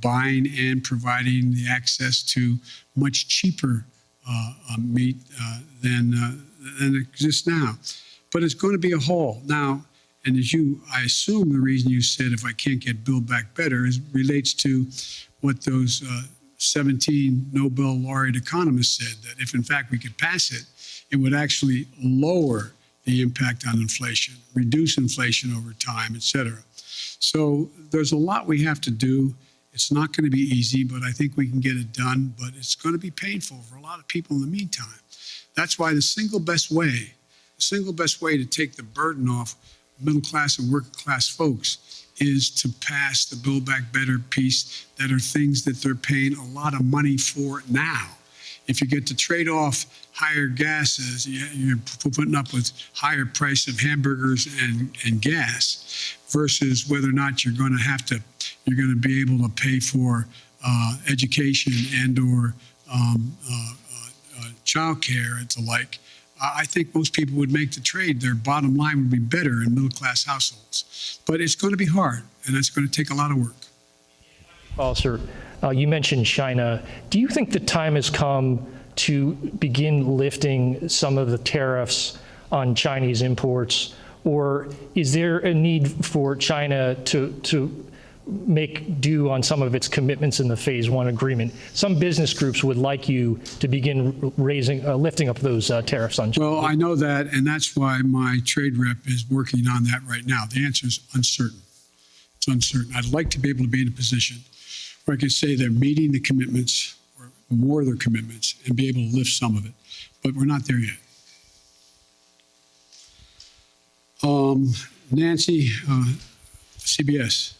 buying and providing the access to much cheaper meat than exists now. But it's going to be a haul. Now, And I assume the reason you said if I can't get Build Back Better relates to what those 17 Nobel laureate economists said, that if in fact we could pass it, it would actually lower the impact on inflation, reduce inflation over time, et cetera. So there's a lot we have to do. It's not going to be easy, but I think we can get it done. But it's going to be painful for a lot of people in the meantime. That's why the single best way to take the burden off middle class and working class folks is to pass the Build Back Better piece that are things that they're paying a lot of money for now. If you get to trade off higher gases, you're putting up with higher price of hamburgers and gas versus whether or not you're going to be able to pay for education and or childcare and the like. I think most people would make the trade. Their bottom line would be better in middle-class households. But it's going to be hard, and it's going to take a lot of work. Sir, you mentioned China. Do you think the time has come to begin lifting some of the tariffs on Chinese imports, or is there a need for China to make due on some of its commitments in the Phase 1 agreement? Some business groups would like you to begin lifting up those tariffs on China. Well, I know that, and that's why my trade rep is working on that right now. The answer is uncertain. It's uncertain. I'd like to be able to be in a position where I can say they're meeting the commitments or more of their commitments and be able to lift some of it, but we're not there yet. Nancy, CBS.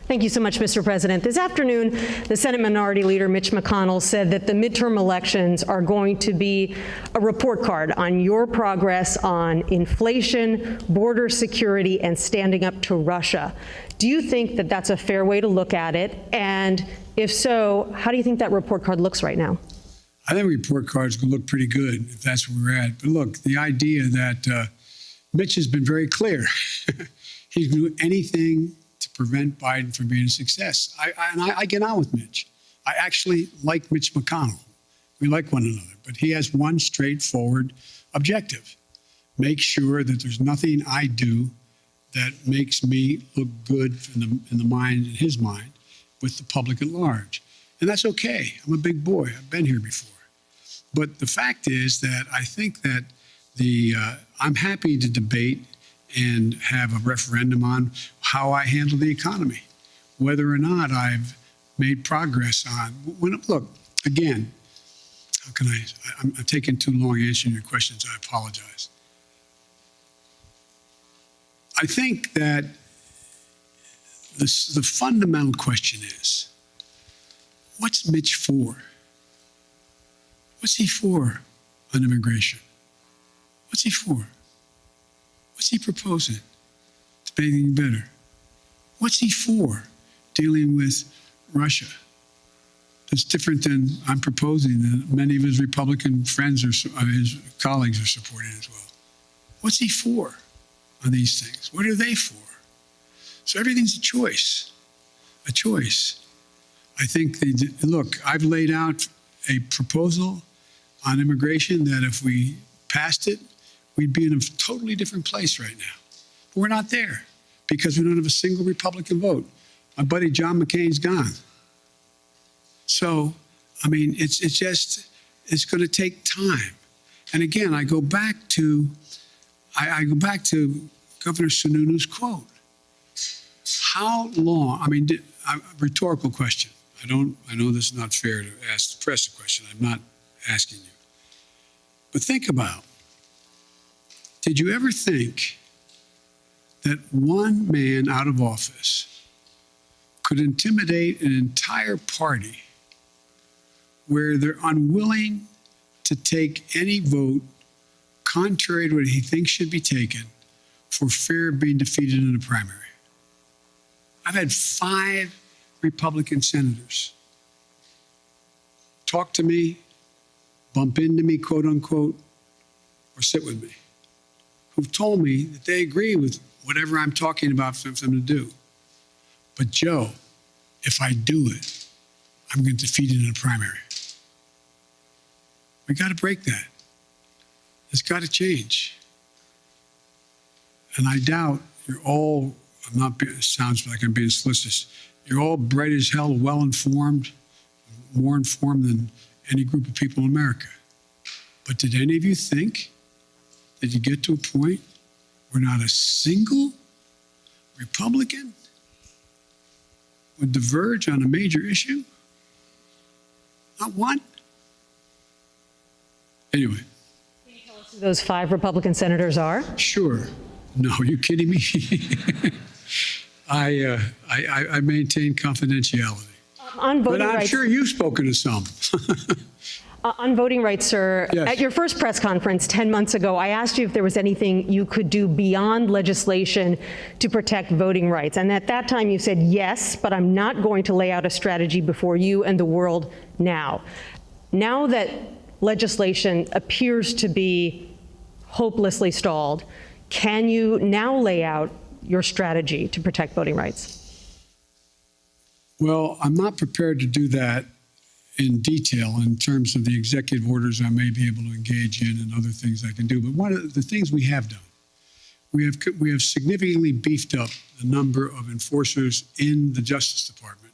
Thank you so much, Mr. President. This afternoon, the Senate Minority Leader Mitch McConnell said that the midterm elections are going to be a report card on your progress on inflation, border security, and standing up to Russia. Do you think that that's a fair way to look at it? And if so, how do you think that report card looks right now? I think report cards can look pretty good if that's where we're at. But look, the idea that Mitch has been very clear. He's going to do anything to prevent Biden from being a success. I get on with Mitch. I actually like Mitch McConnell. We like one another, but he has one straightforward objective. Make sure that there's nothing I do that makes me look good in his mind, with the public at large. And that's okay. I'm a big boy. I've been here before. But the fact is that I think that I'm happy to debate and have a referendum on how I handle the economy, whether or not I've made progress on. Look, again, how can I'm taking too long answering your questions. I apologize. I think that the fundamental question is, what's Mitch for? What's he for on immigration? What's he for? What's he proposing to make anything better? What's he for dealing with Russia? That's different than I'm proposing that many of his Republican friends or his colleagues are supporting as well. What's he for on these things? What are they for? So everything's a choice, a choice. I think look, I've laid out a proposal on immigration that if we passed it, we'd be in a totally different place right now. But we're not there because we don't have a single Republican vote. My buddy John McCain's gone. So, I mean, it's going to take time. And again, I go back to Governor Sununu's quote. How long? I mean, rhetorical question. I know this is not fair to ask the press a question. I'm not asking you. But think about, did you ever think that one man out of office could intimidate an entire party where they're unwilling to take any vote contrary to what he thinks should be taken for fear of being defeated in a primary? I've had 5 Republican senators talk to me, bump into me, quote unquote, or sit with me, who've told me that they agree with whatever I'm talking about for them to do. But Joe, if I do it, I'm going to defeat it in a primary. We got to break that. It's got to change. And I doubt you're all, it sounds like I'm being solicitous, you're all bright as hell, well-informed, more informed than any group of people in America. But did any of you think that you get to a point where not a single Republican would diverge on a major issue? Not one? Anyway. Can you tell us who those 5 Republican senators are? Sure. No, are you kidding me? I maintain confidentiality. On voting but I'm rights, sure you've spoken to some. on voting rights, sir, Yes. at your first press conference 10 months ago, I asked you if there was anything you could do beyond legislation to protect voting rights. And at that time, you said yes, but I'm not going to lay out a strategy before you and the world now. Now that legislation appears to be hopelessly stalled, can you now lay out your strategy to protect voting rights? Well, I'm not prepared to do that in detail in terms of the executive orders I may be able to engage in and other things I can do. But one of the things we have done, we have significantly beefed up the number of enforcers in the Justice Department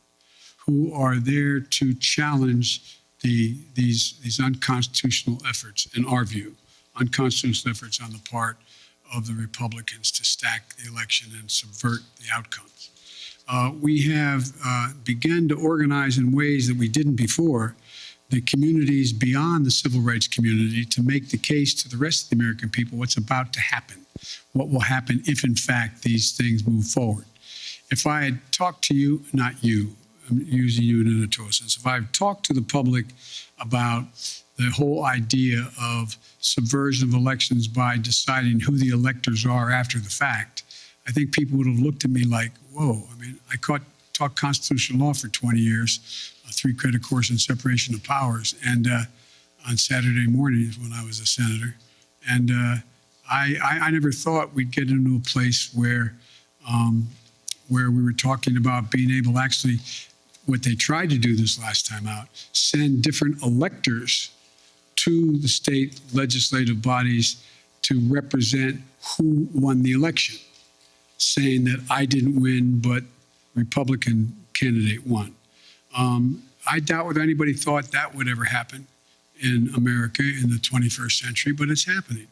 who are there to challenge these unconstitutional efforts, in our view, unconstitutional efforts on the part of the Republicans to stack the election and subvert the outcomes. We have begun to organize in ways that we didn't before the communities beyond the civil rights community to make the case to the rest of the American people what's about to happen, what will happen if, in fact, these things move forward. If I had talked to you, not you, I'm using you in anatosis, if I had talked to the public about the whole idea of subversion of elections by deciding who the electors are after the fact, I think people would have looked at me like, whoa. I mean, I taught constitutional law for 20 years, a 3-credit course in separation of powers, and on Saturday mornings when I was a senator. And I never thought we'd get into a place where we were talking about being able to actually, what they tried to do this last time out, send different electors to the state legislative bodies to represent who won the election, saying that I didn't win, but Republican candidate won. I doubt whether anybody thought that would ever happen in America in the 21st century, but it's happening.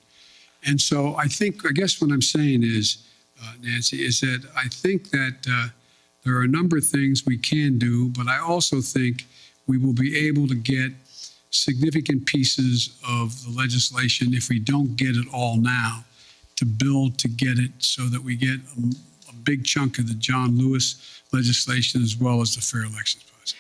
And so I guess what I'm saying is, Nancy, is that I think that there are a number of things we can do, but I also think we will be able to get significant pieces of the legislation, if we don't get it all now, to build to get it so that we get a big chunk of the John Lewis legislation as well as the Fair Elections Policy.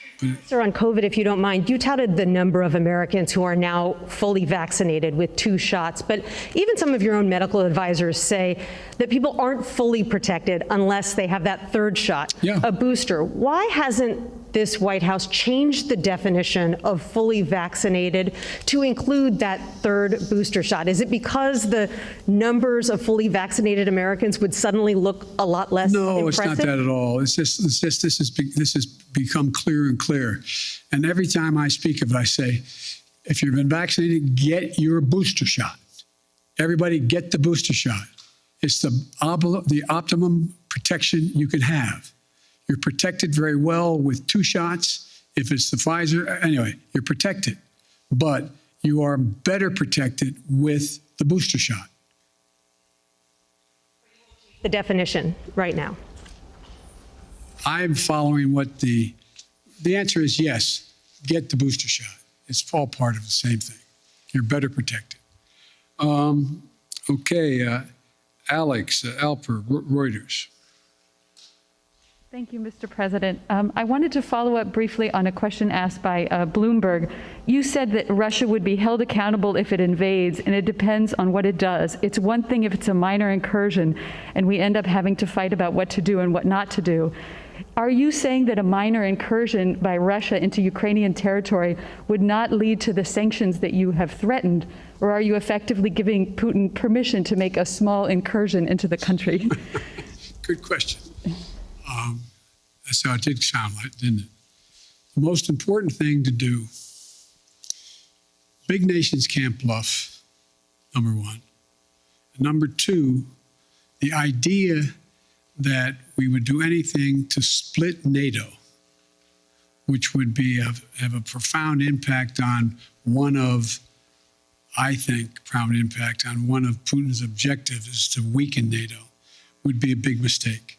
Sir, on COVID, if you don't mind, you touted the number of Americans who are now fully vaccinated with 2 shots, but even some of your own medical advisors say that people aren't fully protected unless they have that 3rd shot, a booster. Why hasn't this White House changed the definition of fully vaccinated to include that 3rd booster shot? Is it because the numbers of fully vaccinated Americans would suddenly look a lot less impressive? No, it's not that at all. It's just this has become clearer and clearer. And every time I speak of it, I say, if you've been vaccinated, get your booster shot. Everybody get the booster shot. It's the optimum protection you can have. You're protected very well with 2 shots. If it's the Pfizer, anyway, you're protected. But you are better protected with the booster shot. The definition right now. I'm following what the answer is yes, get the booster shot. It's all part of the same thing. You're better protected. Okay, Alex Alper, Reuters. Thank you, Mr. President. I wanted to follow up briefly on a question asked by Bloomberg. You said that Russia would be held accountable if it invades, and it depends on what it does. It's one thing if it's a minor incursion, and we end up having to fight about what to do and what not to do. Are you saying that a minor incursion by Russia into Ukrainian territory would not lead to the sanctions that you have threatened, or are you effectively giving Putin permission to make a small incursion into the country? Good question. That's how it did sound like, didn't it? The most important thing to do, big nations can't bluff, number one. And number two, the idea that we would do anything to split NATO, which would have a profound impact on profound impact on one of Putin's objectives is to weaken NATO, would be a big mistake.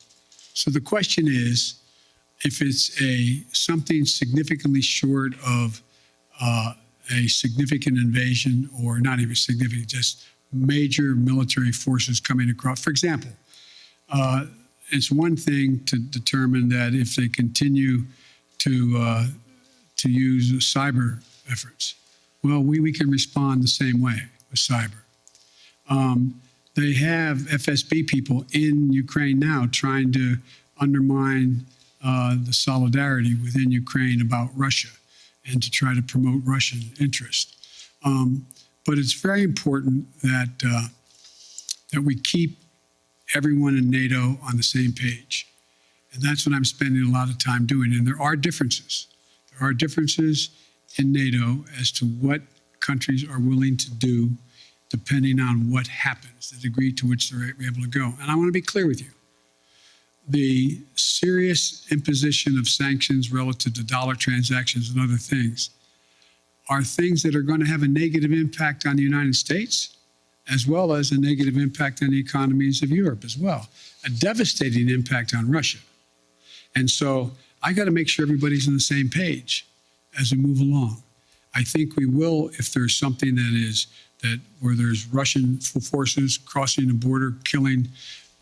So the question is, if it's something significantly short of a significant invasion, or not even significant, just major military forces coming across. For example, it's one thing to determine that if they continue to use cyber efforts, well, we can respond the same way with cyber. They have FSB people in Ukraine now trying to undermine the solidarity within Ukraine about Russia and to try to promote Russian interest. But it's very important that we keep everyone in NATO on the same page. And that's what I'm spending a lot of time doing. And there are differences. There are differences in NATO as to what countries are willing to do depending on what happens, the degree to which they're able to go. And I want to be clear with you. The serious imposition of sanctions relative to dollar transactions and other things are things that are going to have a negative impact on the United States, as well as a negative impact on the economies of Europe as well, a devastating impact on Russia. And so I got to make sure everybody's on the same page as we move along. I think we will if there's something where there's Russian forces crossing the border, killing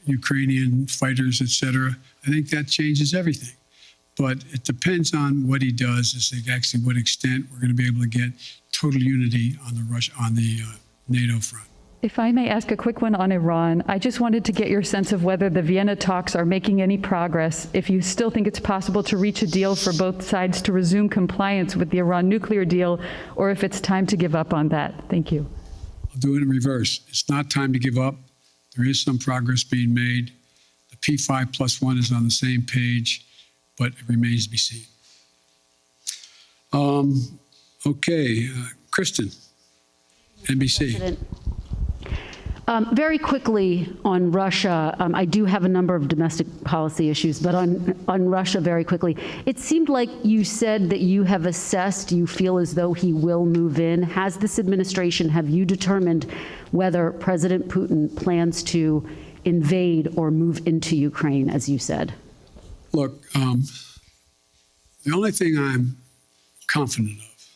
Ukrainian fighters, et cetera. I think that changes everything. But it depends on what he does, as to actually what extent we're going to be able to get total unity on the NATO front. If I may ask a quick one on Iran, I just wanted to get your sense of whether the Vienna talks are making any progress, if you still think it's possible to reach a deal for both sides to resume compliance with the Iran nuclear deal, or if it's time to give up on that. Thank you. I'll do it in reverse. It's not time to give up. There is some progress being made. The P5+1 is on the same page, but it remains to be seen. Okay, Kristen, NBC. President. Very quickly on Russia, I do have a number of domestic policy issues, but on Russia very quickly, it seemed like you said that you have assessed, you feel as though he will move in. Has this administration, have you determined whether President Putin plans to invade or move into Ukraine, as you said? Look, the only thing I'm confident of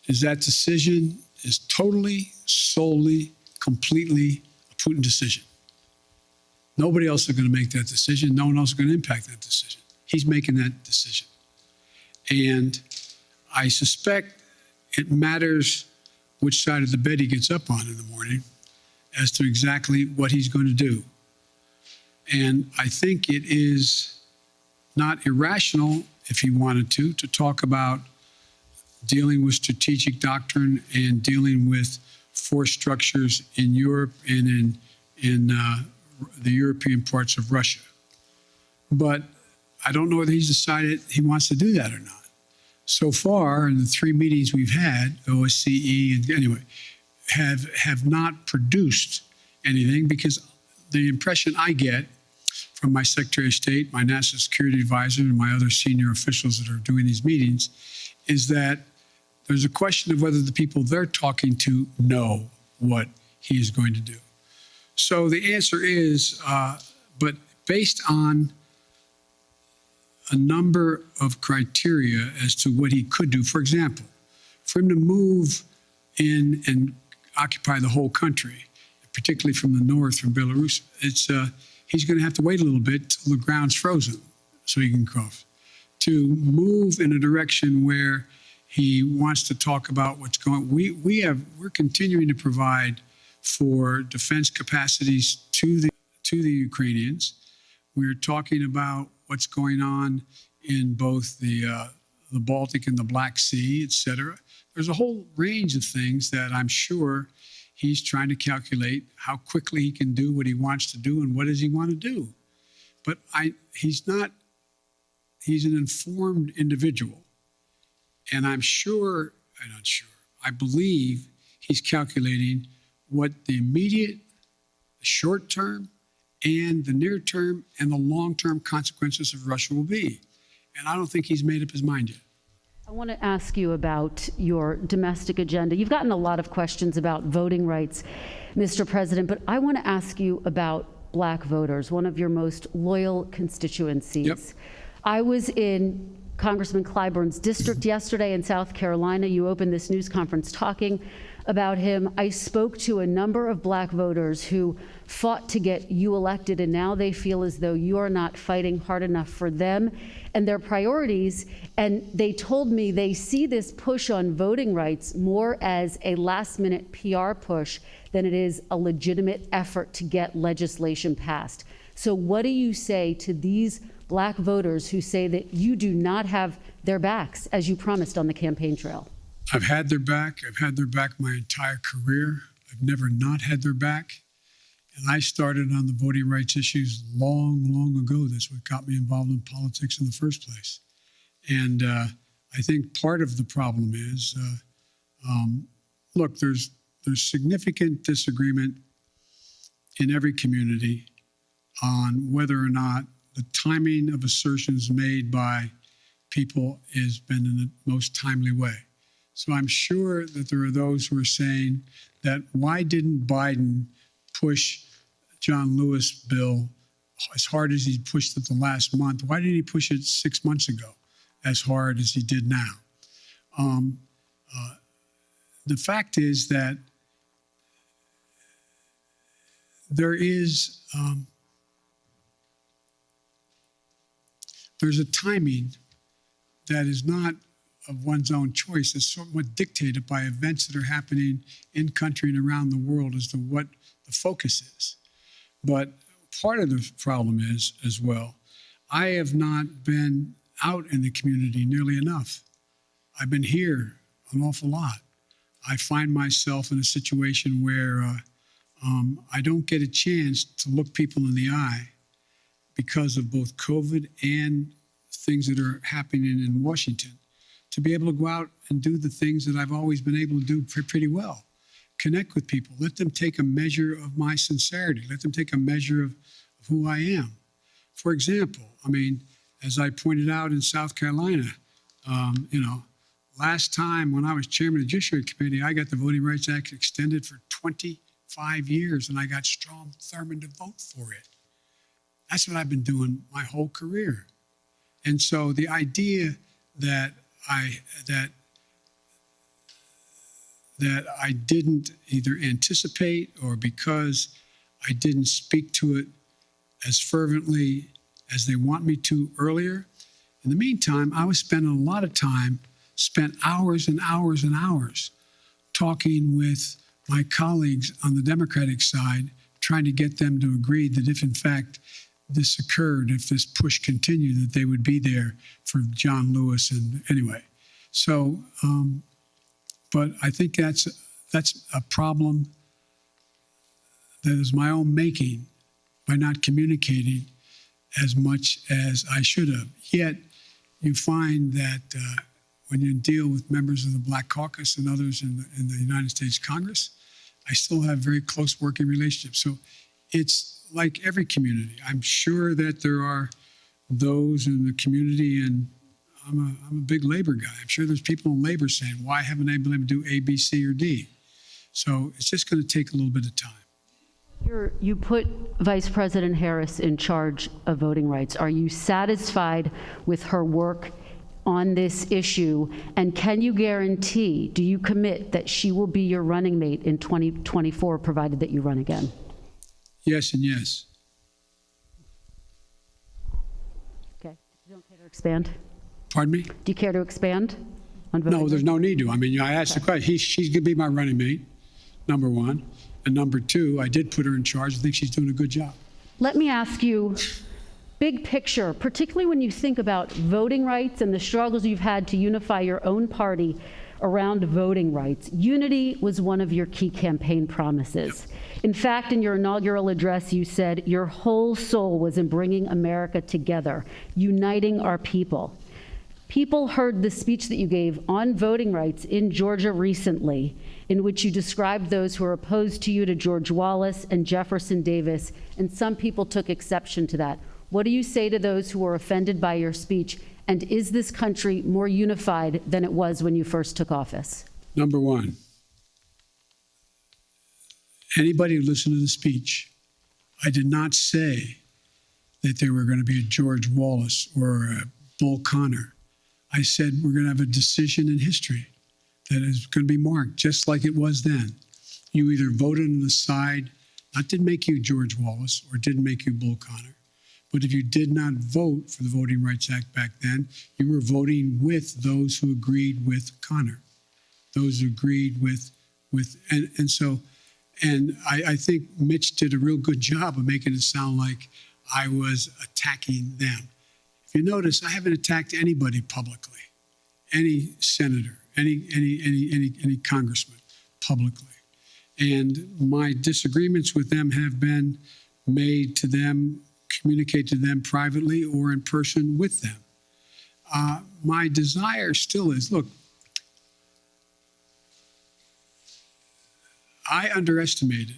is that decision is totally, solely, completely a Putin decision. Nobody else is going to make that decision. No one else is going to impact that decision. He's making that decision. And I suspect it matters which side of the bed he gets up on in the morning as to exactly what he's going to do. And I think it is not irrational, if he wanted to talk about dealing with strategic doctrine and dealing with force structures in Europe and in the European parts of Russia. But I don't know whether he's decided he wants to do that or not. So far, in the 3 meetings we've had, OSCE, and anyway, have not produced anything, because the impression I get from my Secretary of State, my National Security Advisor, and my other senior officials that are doing these meetings is that there's a question of whether the people they're talking to know what he is going to do. So the answer is, but based on a number of criteria as to what he could do. For example, for him to move in and occupy the whole country, particularly from the north, from Belarus, he's going to have to wait a little bit till the ground's frozen so he can cross. To move in a direction where he wants to talk about what's going. We're continuing to provide for defense capacities to the Ukrainians. We're talking about what's going on in both the Baltic and the Black Sea, et cetera. There's a whole range of things that I'm sure he's trying to calculate how quickly he can do what he wants to do and what does he want to do. But he's an informed individual. And I believe he's calculating what the immediate, short-term, and the near-term and the long-term consequences of Russia will be. And I don't think he's made up his mind yet. I want to ask you about your domestic agenda. You've gotten a lot of questions about voting rights, Mr. President, but I want to ask you about black voters, one of your most loyal constituencies. Yep. I was in Congressman Clyburn's district yesterday in South Carolina. You opened this news conference talking about him. I spoke to a number of black voters who fought to get you elected, and now they feel as though you are not fighting hard enough for them and their priorities. And they told me they see this push on voting rights more as a last-minute PR push than it is a legitimate effort to get legislation passed. So what do you say to these black voters who say that you do not have their backs, as you promised on the campaign trail? I've had their back. I've had their back my entire career. I've never not had their back. And I started on the voting rights issues long, long ago. That's what got me involved in politics in the first place. And I think part of the problem is, look, there's significant disagreement in every community on whether or not the timing of assertions made by people has been in the most timely way. So I'm sure that there are those who are saying that why didn't Biden push John Lewis bill as hard as he pushed it the last month? Why didn't he push it 6 months ago as hard as he did now? The fact is that there's a timing that is not of one's own choice. It's somewhat dictated by events that are happening in country and around the world as to what the focus is. But part of the problem is, as well, I have not been out in the community nearly enough. I've been here an awful lot. I find myself in a situation where I don't get a chance to look people in the eye because of both COVID and things that are happening in Washington, to be able to go out and do the things that I've always been able to do pretty well. Connect with people. Let them take a measure of my sincerity. Let them take a measure of who I am. For example, I mean, as I pointed out in South Carolina, last time when I was chairman of the Judiciary Committee, I got the Voting Rights Act extended for 25 years, and I got Strom Thurmond to vote for it. That's what I've been doing my whole career. And so the idea that I didn't either anticipate or because I didn't speak to it as fervently as they want me to earlier. In the meantime, I was spending a lot of time, spent hours and hours and hours talking with my colleagues on the Democratic side, trying to get them to agree that if in fact this occurred, if this push continued, that they would be there for John Lewis. And anyway, so, but I think that's a problem that is my own making by not communicating as much as I should have. Yet you find that when you deal with members of the Black Caucus and others in the United States Congress, I still have very close working relationships. So it's like every community. I'm sure that there are those in the community, and I'm a big labor guy. I'm sure there's people in labor saying, why haven't they been able to do A, B, C, or D? So it's just going to take a little bit of time. You put Vice President Harris in charge of voting rights. Are you satisfied with her work on this issue? And can you guarantee, do you commit that she will be your running mate in 2024, provided that you run again? Yes and yes. Okay. You don't care to expand? Pardon me? Do you care to expand on voting? No, there's no need to. I mean, I asked the question. She's going to be my running mate, number one. And number two, I did put her in charge. I think she's doing a good job. Let me ask you, big picture, particularly when you think about voting rights and the struggles you've had to unify your own party around voting rights. Unity was one of your key campaign promises. In fact, in your inaugural address, you said your whole soul was in bringing America together, uniting our people. People heard the speech that you gave on voting rights in Georgia recently, in which you described those who are opposed to you to George Wallace and Jefferson Davis, and some people took exception to that. What do you say to those who were offended by your speech? And is this country more unified than it was when you first took office? Number one, anybody who listened to the speech, I did not say that there were going to be a George Wallace or a Bull Connor. I said we're going to have a decision in history that is going to be marked just like it was then. You either voted on the side that didn't make you George Wallace or didn't make you Bull Connor. But if you did not vote for the Voting Rights Act back then, you were voting with those who agreed with Connor, those who agreed with I think Mitch did a real good job of making it sound like I was attacking them. If you notice, I haven't attacked anybody publicly, any senator, any congressman publicly. And my disagreements with them have been made to them, communicate to them privately or in person with them. My desire still is, look, I underestimated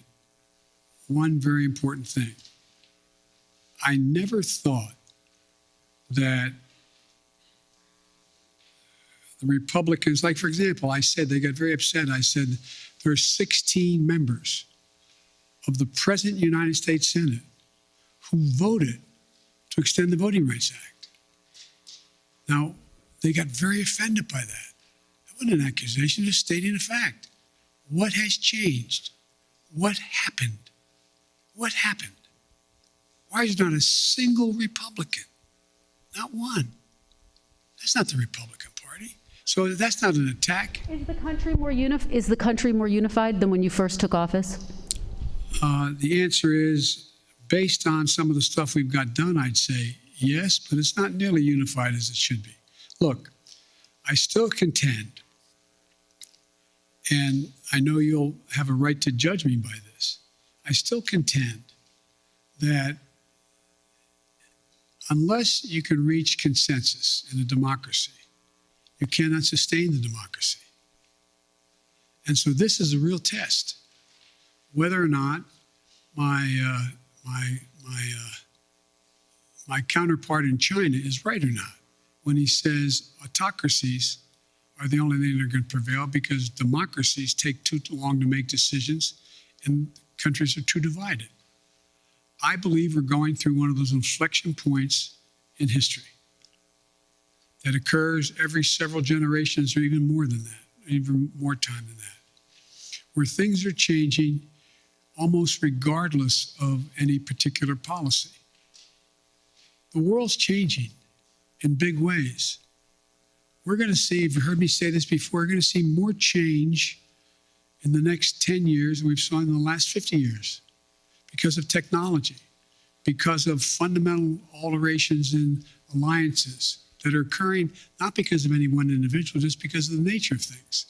one very important thing. I never thought that the Republicans, like, for example, I said, they got very upset. I said, there are 16 members of the present United States Senate who voted to extend the Voting Rights Act. Now, they got very offended by that. That wasn't an accusation, just stating a fact. What has changed? What happened? What happened? Why is there not a single Republican? Not one. That's not the Republican Party. So that's not an attack. Is the country more unified than when you first took office? The answer is, based on some of the stuff we've got done, I'd say yes, but it's not nearly unified as it should be. Look, I still contend, and I know you'll have a right to judge me by this, I still contend that unless you can reach consensus in a democracy, you cannot sustain the democracy. And so this is a real test, whether or not my counterpart in China is right or not when he says autocracies are the only thing that are going to prevail because democracies take too long to make decisions and countries are too divided. I believe we're going through one of those inflection points in history that occurs every several generations or even more than that, even more time than that, where things are changing almost regardless of any particular policy. The world's changing in big ways. We're going to see, if you've heard me say this before, we're going to see more change in the next 10 years than we've seen in the last 50 years because of technology, because of fundamental alterations in alliances that are occurring, not because of any one individual, just because of the nature of things.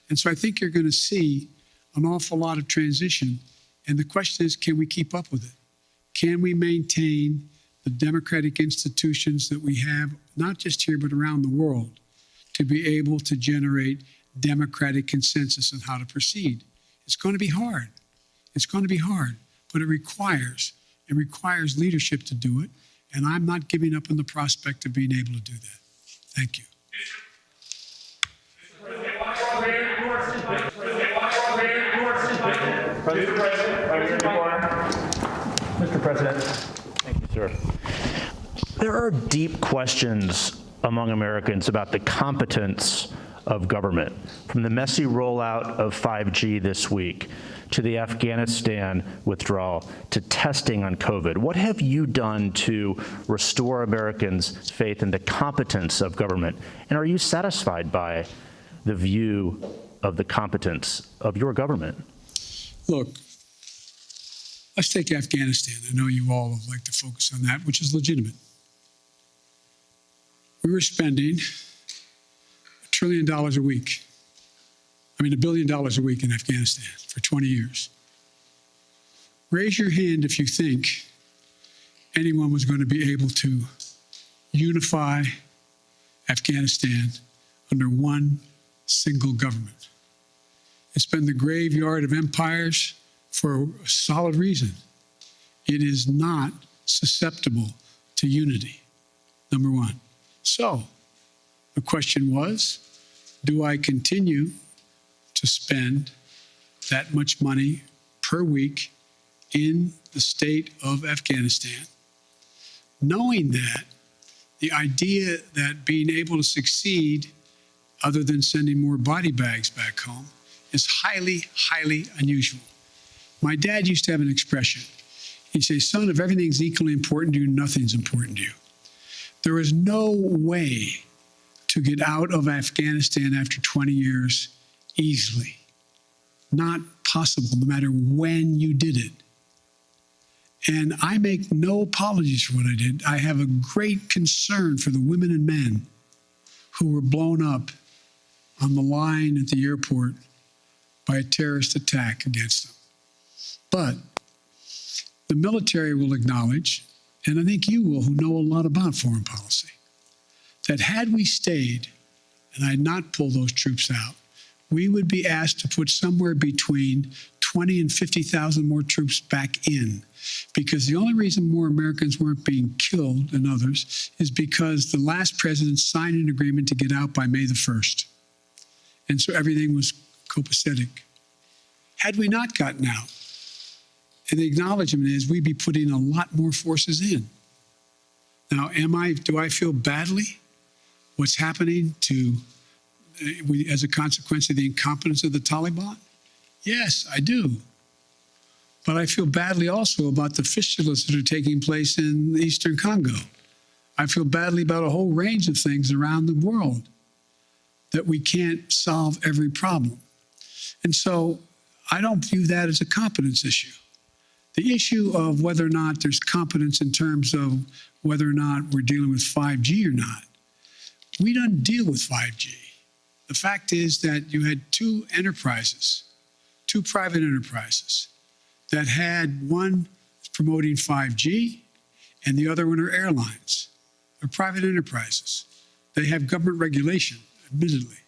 And so I think you're going to see an awful lot of transition. And the question is, can we keep up with it? Can we maintain the democratic institutions that we have, not just here, but around the world, to be able to generate democratic consensus on how to proceed? It's going to be hard. It's going to be hard, but it requires leadership to do it. And I'm not giving up on the prospect of being able to do that. Thank you. Mr. President. Thank you, sir. There are deep questions among Americans about the competence of government, from the messy rollout of 5G this week to the Afghanistan withdrawal to testing on COVID. What have you done to restore Americans' faith in the competence of government? And are you satisfied by the view of the competence of your government? Look, let's take Afghanistan. I know you all like to focus on that, which is legitimate. We were spending $1 trillion a week. $1 billion a week in Afghanistan for 20 years. Raise your hand if you think anyone was going to be able to unify Afghanistan under one single government. It's been the graveyard of empires for a solid reason. It is not susceptible to unity, number one. So the question was, do I continue to spend that much money per week in the state of Afghanistan, knowing that the idea that being able to succeed, other than sending more body bags back home, is highly, highly unusual. My dad used to have an expression. He'd say, son, if everything's equally important to you, nothing's important to you. There is no way to get out of Afghanistan after 20 years easily. Not possible, no matter when you did it. And I make no apologies for what I did. I have a great concern for the women and men who were blown up on the line at the airport by a terrorist attack against them. But the military will acknowledge, and I think you will, who know a lot about foreign policy, that had we stayed and I had not pulled those troops out, we would be asked to put somewhere between 20 and 50,000 more troops back in. Because the only reason more Americans weren't being killed than others is because the last president signed an agreement to get out by May the 1st. And so everything was copacetic. Had we not gotten out, and the acknowledgement is we'd be putting a lot more forces in. Now, do I feel badly what's happening to, as a consequence of the incompetence of the Taliban? Yes, I do. But I feel badly also about the fistulas that are taking place in Eastern Congo. I feel badly about a whole range of things around the world that we can't solve every problem. And so I don't view that as a competence issue. The issue of whether or not there's competence in terms of whether or not we're dealing with 5G or not, we don't deal with 5G. The fact is that you had two private enterprises, that had one promoting 5G and the other one are airlines. They're private enterprises. They have government regulation, admittedly.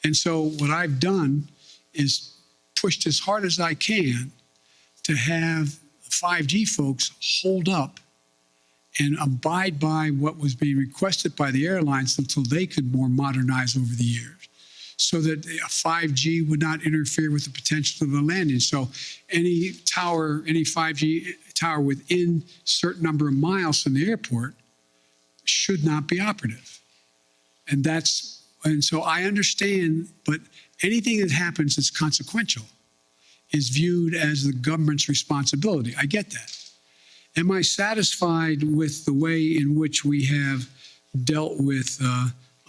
And so what I've done is pushed as hard as I can to have 5G folks hold up and abide by what was being requested by the airlines until they could more modernize over the years, so that 5G would not interfere with the potential of the landing. So any 5G tower within a certain number of miles from the airport should not be operative. And so I understand, but anything that happens that's consequential is viewed as the government's responsibility. I get that. Am I satisfied with the way in which we have dealt with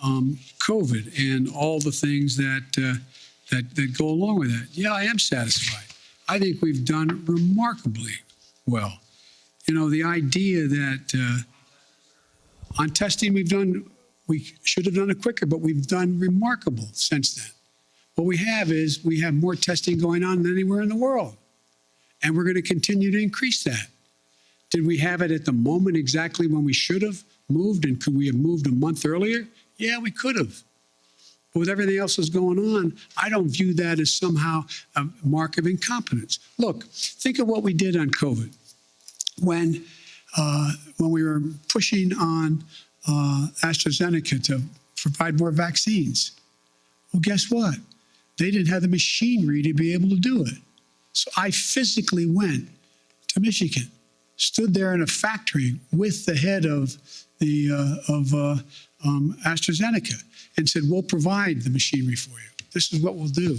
COVID and all the things that go along with that? Yeah, I am satisfied. I think we've done remarkably well. You know, the idea that on testing we should have done it quicker, but we've done remarkable since then. What we have is we have more testing going on than anywhere in the world, and we're going to continue to increase that. Did we have it at the moment exactly when we should have moved, and could we have moved a month earlier? Yeah, we could have. But with everything else that's going on, I don't view that as somehow a mark of incompetence. Look, think of what we did on COVID. When we were pushing on AstraZeneca to provide more vaccines, well, guess what? They didn't have the machinery to be able to do it. So I physically went to Michigan, stood there in a factory with the head of AstraZeneca and said, we'll provide the machinery for you. This is what we'll do.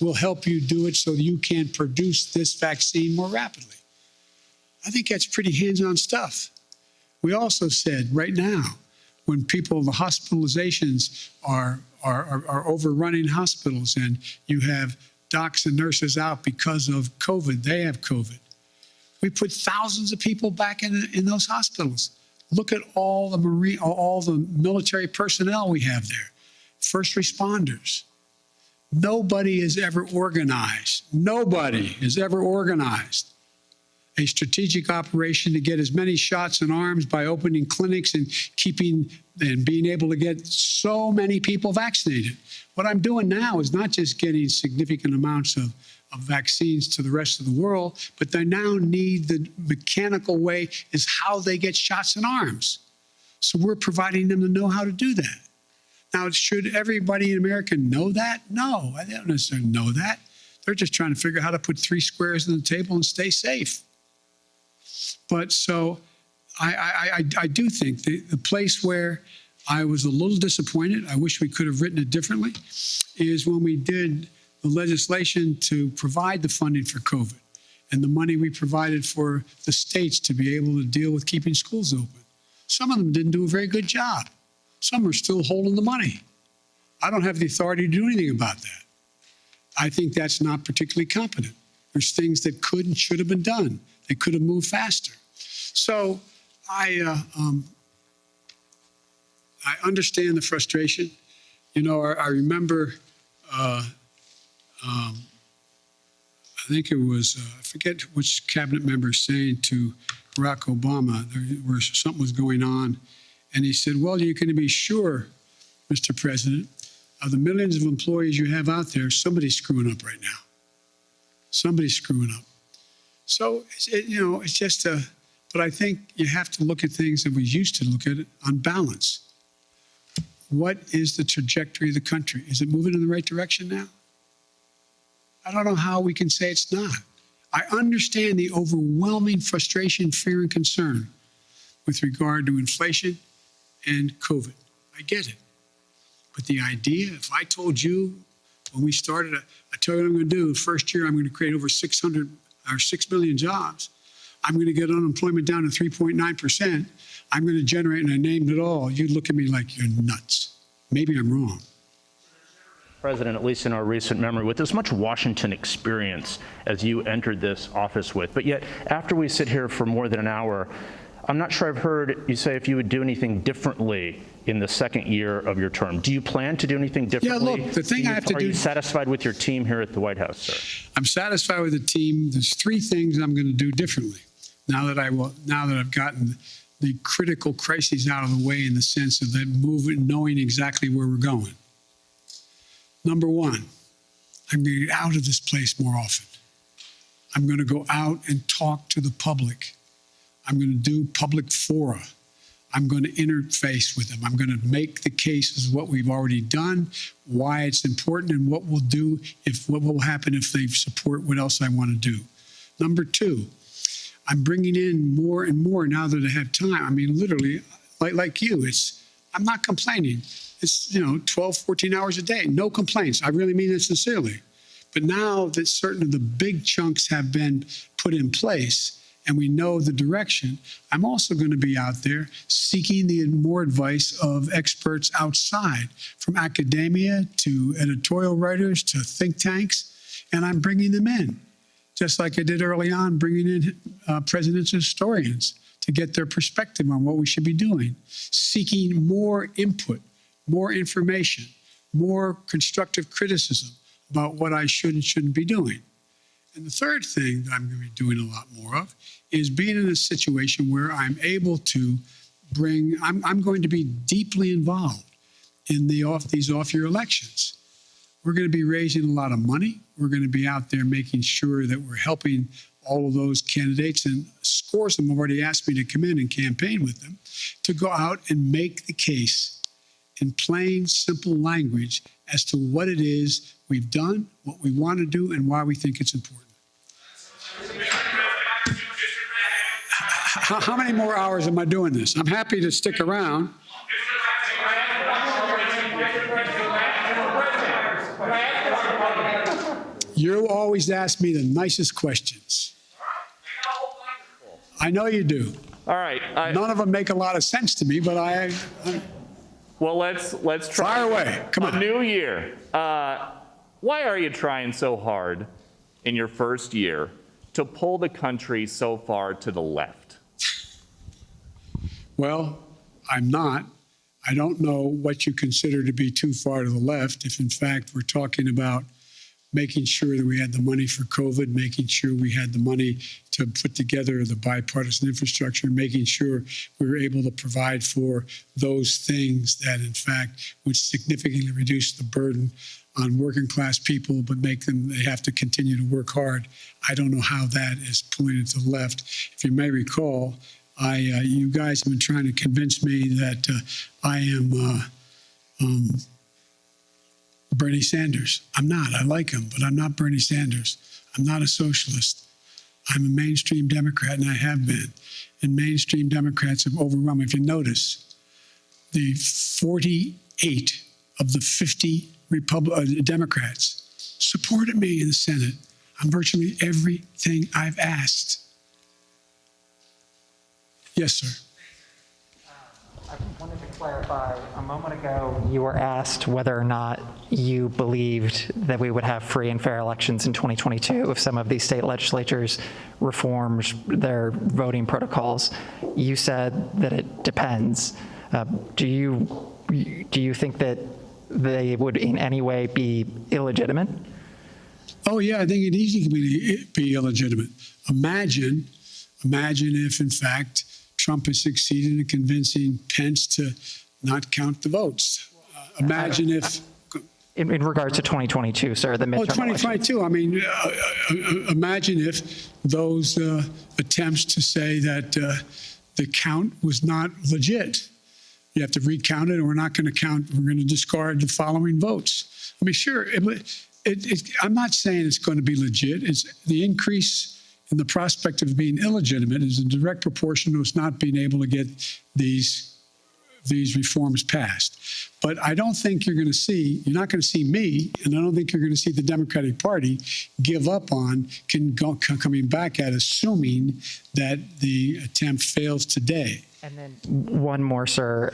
We'll help you do it so you can produce this vaccine more rapidly. I think that's pretty hands-on stuff. We also said right now, when the hospitalizations are overrunning hospitals and you have docs and nurses out because of COVID, they have COVID. We put thousands of people back in those hospitals. Look at all the military personnel we have there, first responders. Nobody has ever organized a strategic operation to get as many shots in arms by opening clinics and being able to get so many people vaccinated. What I'm doing now is not just getting significant amounts of vaccines to the rest of the world, but they now need the mechanical way is how they get shots in arms. So we're providing them to know how to do that. Now, should everybody in America know that? No, I don't necessarily know that. They're just trying to figure out how to put 3 squares on the table and stay safe. But so I do think the place where I was a little disappointed, I wish we could have written it differently, is when we did the legislation to provide the funding for COVID and the money we provided for the states to be able to deal with keeping schools open. Some of them didn't do a very good job. Some are still holding the money. I don't have the authority to do anything about that. I think that's not particularly competent. There's things that could and should have been done. They could have moved faster. So I understand the frustration. You know, I remember, I think it was, I forget which cabinet member saying to Barack Obama, something was going on, and he said, well, you're going to be sure, Mr. President, of the millions of employees you have out there, somebody's screwing up right now. Somebody's screwing up. So, it's just but I think you have to look at things that we used to look at it on balance. What is the trajectory of the country? Is it moving in the right direction now? I don't know how we can say it's not. I understand the overwhelming frustration, fear, and concern with regard to inflation and COVID. I get it. But the idea, if I told you when we started, I tell you what I'm going to do. First year, I'm going to create over 6 million jobs. I'm going to get unemployment down to 3.9%. I'm going to generate, and I named it all. You'd look at me like you're nuts. Maybe I'm wrong. President, at least in our recent memory, with as much Washington experience as you entered this office with, but yet after we sit here for more than an hour, I'm not sure I've heard you say if you would do anything differently in the second year of your term. Do you plan to do anything differently? Yeah, look, the thing I have to do... Are you satisfied with your team here at the White House, sir? I'm satisfied with the team. There's 3 things I'm going to do differently now that I've gotten the critical crises out of the way in the sense of that movement, knowing exactly where we're going. Number 1, I'm going to get out of this place more often. I'm going to go out and talk to the public. I'm going to do public fora. I'm going to interface with them. I'm going to make the cases what we've already done, why it's important, and what we'll do what will happen if they support what else I want to do. Number 2, I'm bringing in more and more now that I have time. I mean, literally, like you, I'm not complaining. It's 12, 14 hours a day, no complaints. I really mean it sincerely. But now that certain of the big chunks have been put in place, and we know the direction, I'm also going to be out there seeking the more advice of experts outside, from academia to editorial writers to think tanks, and I'm bringing them in, just like I did early on, bringing in presidential historians to get their perspective on what we should be doing, seeking more input, more information, more constructive criticism about what I should and shouldn't be doing. And the third thing that I'm going to be doing a lot more of is being in a situation where I'm able to I'm going to be deeply involved in these off-year elections. We're going to be raising a lot of money. We're going to be out there making sure that we're helping all of those candidates, and scores of them have already asked me to come in and campaign with them, to go out and make the case in plain, simple language as to what it is we've done, what we want to do, and why we think it's important. How many more hours am I doing this? I'm happy to stick around. You always ask me the nicest questions. I know you do. All right. None of them make a lot of sense to me, but well, let's try. Fire away. Come on. A new year. Why are you trying so hard in your first year to pull the country so far to the left? Well, I'm not. I don't know what you consider to be too far to the left. If in fact we're talking about making sure that we had the money for COVID, making sure we had the money to put together the bipartisan infrastructure, making sure we were able to provide for those things that, in fact, would significantly reduce the burden on working class people, but make them, they have to continue to work hard. I don't know how that is pulling it to the left. If you may recall, you guys have been trying to convince me that I am Bernie Sanders. I'm not. I like him, but I'm not Bernie Sanders. I'm not a socialist. I'm a mainstream Democrat, and I have been. And mainstream Democrats have overrun me. If you notice, the 48 of the 50 Democrats supported me in the Senate on virtually everything I've asked. Yes, sir. I wanted to clarify, a moment ago, you were asked whether or not you believed that we would have free and fair elections in 2022 if some of these state legislatures reformed their voting protocols. You said that it depends. Do you think that they would in any way be illegitimate? Oh, yeah, I think it easily could be illegitimate. Imagine if, in fact, Trump has succeeded in convincing Pence to not count the votes. Imagine if... In regards to 2022, sir, the midterm 2022. elections. I mean, imagine if those attempts to say that the count was not legit. You have to recount it, and we're not going to count. We're going to discard the following votes. I mean, sure, I'm not saying it's going to be legit. It's the increase in the prospect of being illegitimate is a direct proportion to us not being able to get these reforms passed. But I don't think you're not going to see me, and I don't think you're going to see the Democratic Party give up on coming back at assuming that the attempt fails today. And then one more, sir.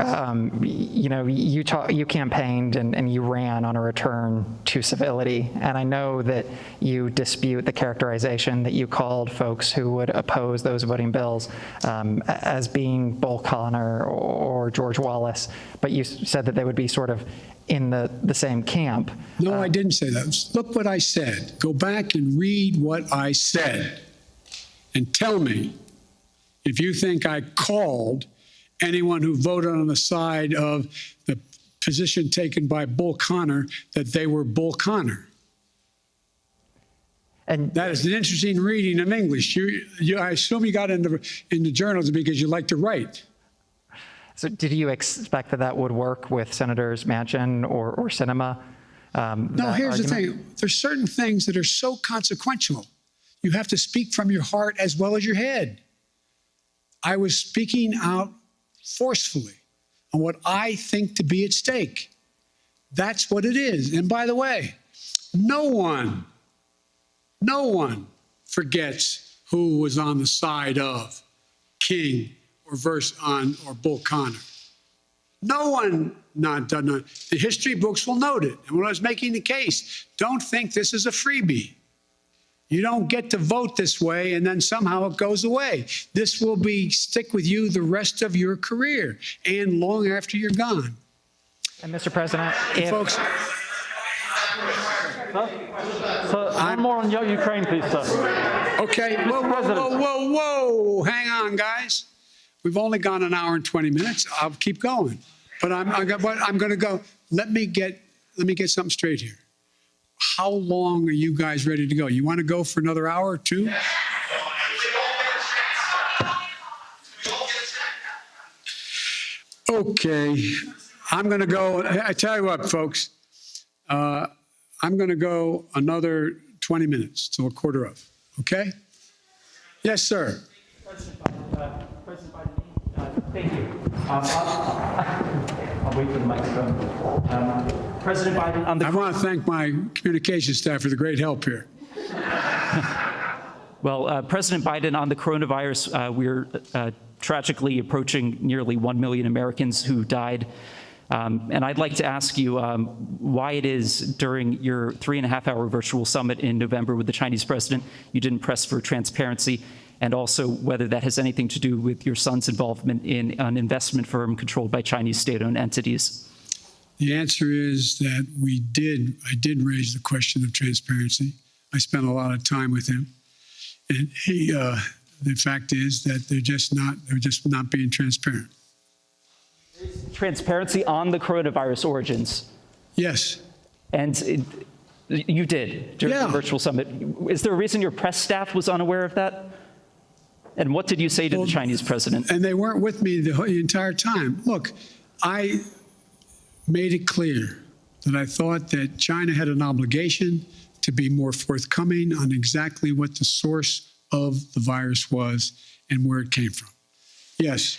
You campaigned and you ran on a return to civility. And I know that you dispute the characterization that you called folks who would oppose those voting bills as being Bull Connor or George Wallace. But you said that they would be sort of in the same camp. No, I didn't say that. Look what I said. Go back and read what I said and tell me if you think I called anyone who voted on the side of the position taken by Bull Connor that they were Bull Connor. And that is an interesting reading of English. I assume you got into journalism because you like to write. So did you expect that would work with Senators Manchin or Sinema? No, here's the thing. There's certain things that are so consequential. You have to speak from your heart as well as your head. I was speaking out forcefully on what I think to be at stake. That's what it is. And by the way, no one forgets who was on the side of King or Bull Connor. No one done it. The history books will note it. And when I was making the case, don't think this is a freebie. You don't get to vote this way and then somehow it goes away. This will stick with you the rest of your career and long after you're gone. And Mr. President, folks. So one more on Ukraine, please, sir. Okay. Whoa. Hang on, guys. We've only gone an hour and 20 minutes. I'll keep going. But I'm going to go. Let me get something straight here. How long are you guys ready to go? You want to go for another hour or two? Okay. I'm going to go. I tell you what, folks. I'm going to go another 20 minutes till 1:15. Okay? Yes, sir. President Biden, thank you. I'll wait for the microphone. President Biden, I want to thank my communications staff for the great help here. Well, President Biden, on the coronavirus, we're tragically approaching nearly 1 million Americans who died. And I'd like to ask you why it is during your 3.5-hour virtual summit in November with the Chinese president you didn't press for transparency, and also whether that has anything to do with your son's involvement in an investment firm controlled by Chinese state-owned entities. The answer is that I did raise the question of transparency. I spent a lot of time with him. And the fact is that they're just not being transparent. Transparency on the coronavirus origins. Yes. And you did during the virtual summit. Is there a reason your press staff was unaware of that? And what did you say to the Chinese president? And they weren't with me the entire time. Look, I made it clear that I thought that China had an obligation to be more forthcoming on exactly what the source of the virus was and where it came from. Yes.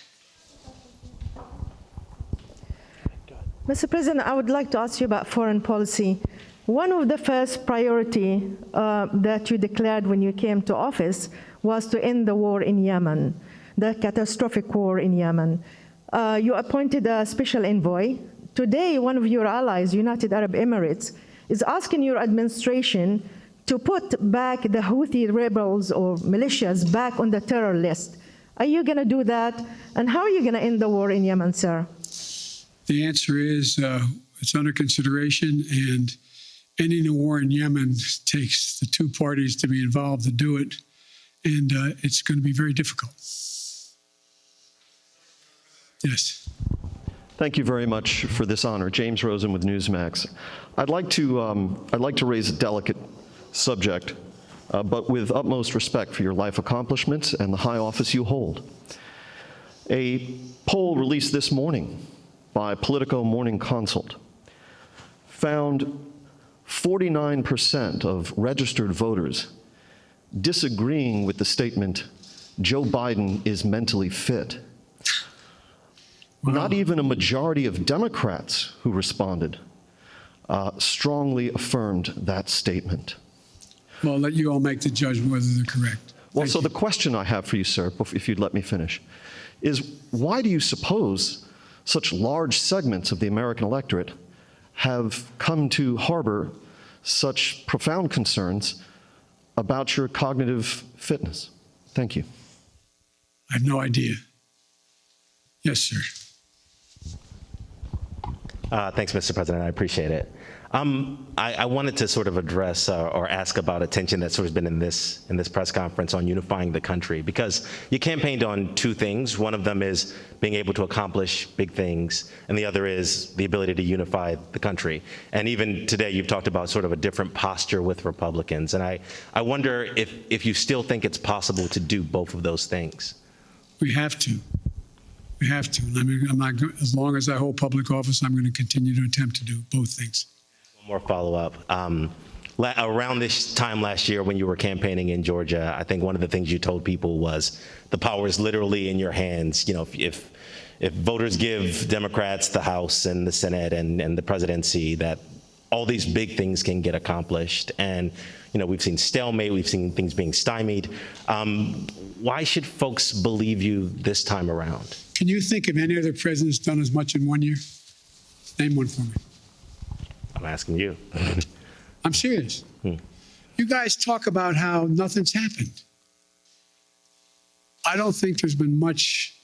Mr. President, I would like to ask you about foreign policy. One of the first priority that you declared when you came to office was to end the war in Yemen, the catastrophic war in Yemen. You appointed a special envoy. Today, one of your allies, United Arab Emirates, is asking your administration to put back the Houthi rebels or militias back on the terror list. Are you going to do that? And how are you going to end the war in Yemen, sir? The answer is it's under consideration, and ending a war in Yemen takes the two parties to be involved to do it, and it's going to be very difficult. Yes. Thank you very much for this honor. James Rosen with Newsmax. I'd like to raise a delicate subject, but with utmost respect for your life accomplishments and the high office you hold. A poll released this morning by Politico Morning Consult found 49% of registered voters disagreeing with the statement, Joe Biden is mentally fit. Wow. Not even a majority of Democrats who responded strongly affirmed that statement. Well, I'll let you all make the judgment whether they're correct. Well, so the question I have for you, sir, if you'd let me finish, is why do you suppose such large segments of the American electorate have come to harbor such profound concerns about your cognitive fitness? Thank you. I have no idea. Yes, sir. Thanks, Mr. President. I appreciate it. I wanted to sort of address or ask about a tension that's sort of been in this press conference on unifying the country, because you campaigned on two things. One of them is being able to accomplish big things, and the other is the ability to unify the country. And even today, you've talked about sort of a different posture with Republicans. And I wonder if you still think it's possible to do both of those things. We have to. We have to. I mean, as long as I hold public office, I'm going to continue to attempt to do both things. More follow-up. Around this time last year when you were campaigning in Georgia, I think one of the things you told people was the power is literally in your hands. You know, if voters give Democrats the House and the Senate and the presidency, that all these big things can get accomplished. And, you know, we've seen stalemate, we've seen things being stymied. Why should folks believe you this time around? Can you think of any other president's done as much in 1 year? Name one for me. I'm asking you. I'm serious. You guys talk about how nothing's happened. I don't think there's been much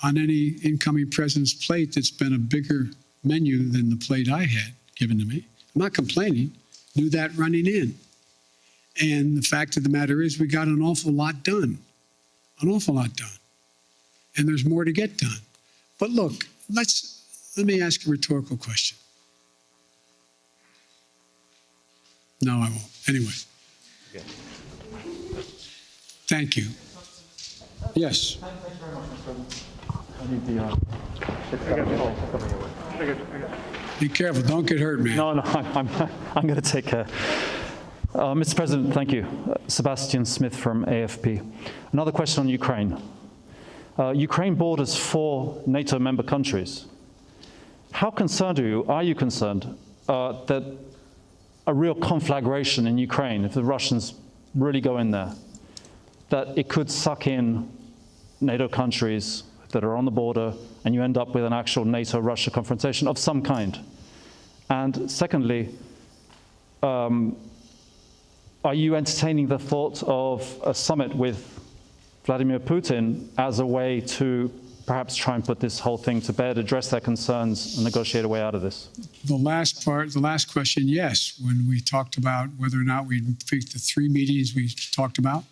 on any incoming president's plate that's been a bigger menu than the plate I had given to me. I'm not complaining. Knew that running in. And the fact of the matter is we got an awful lot done. An awful lot done. And there's more to get done. But look, let me ask a rhetorical question. No, I won't. Anyway. Okay. Thank you. Yes. Be careful. Don't get hurt, man. No, I'm going to take care. Mr. President, thank you. Sebastian Smith from AFP. Another question on Ukraine. Ukraine borders 4 NATO member countries. How concerned are you concerned that a real conflagration in Ukraine, if the Russians really go in there, that it could suck in NATO countries that are on the border and you end up with an actual NATO-Russia confrontation of some kind? And secondly, are you entertaining the thought of a summit with Vladimir Putin as a way to perhaps try and put this whole thing to bed, address their concerns, and negotiate a way out of this? The last question, yes. When we talked about whether or not we'd pick the 3 meetings we talked about,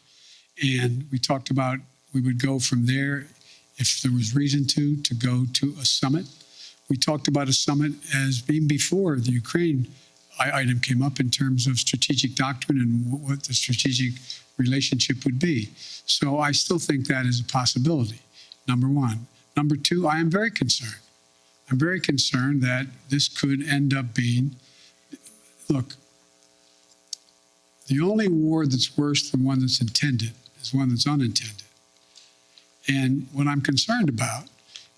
and we talked about we would go from there if there was reason to go to a summit. We talked about a summit as being before the Ukraine item came up in terms of strategic doctrine and what the strategic relationship would be. So I still think that is a possibility, number one. Number two, I am very concerned. I'm very concerned that this could end up being, look, the only war that's worse than one that's intended is one that's unintended. And what I'm concerned about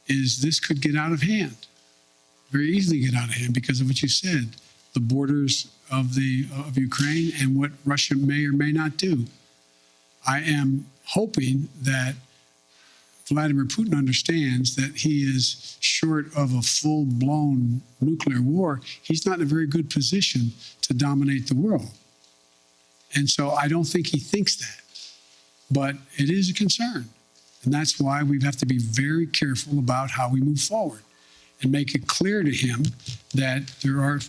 is this could get out of hand, very easily get out of hand because of what you said, the borders of Ukraine and what Russia may or may not do. I am hoping that Vladimir Putin understands that he is short of a full-blown nuclear war. He's not in a very good position to dominate the world. And so I don't think he thinks that. But it is a concern. And that's why we have to be very careful about how we move forward and make it clear to him that there are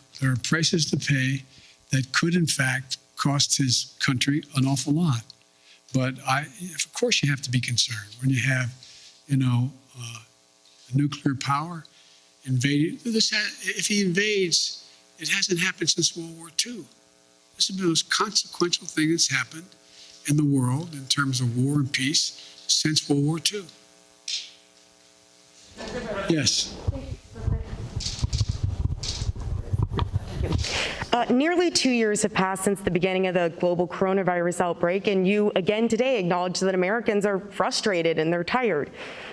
prices to pay that could, in fact, cost his country an awful lot. But of course, you have to be concerned when you have, nuclear power invading. If he invades, it hasn't happened since World War II. This is the most consequential thing that's happened in the world in terms of war and peace since World War II. Yes. Nearly 2 years have passed since the beginning of the global coronavirus outbreak, and you again today acknowledge that Americans are frustrated and they're tired.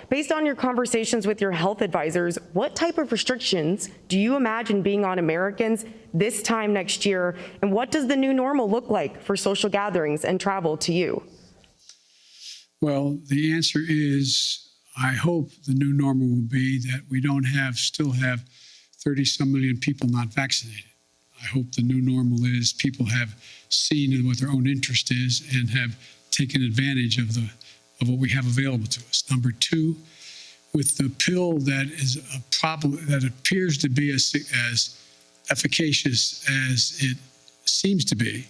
Based on your conversations with your health advisors, what type of restrictions do you imagine being on Americans this time next year, and what does the new normal look like for social gatherings and travel to you? Well, the answer is, I hope the new normal will be that we don't still have 30-some million people not vaccinated. I hope the new normal is people have seen what their own interest is and have taken advantage of what we have available to us. Number two, with the pill that is a problem that appears to be as efficacious as it seems to be,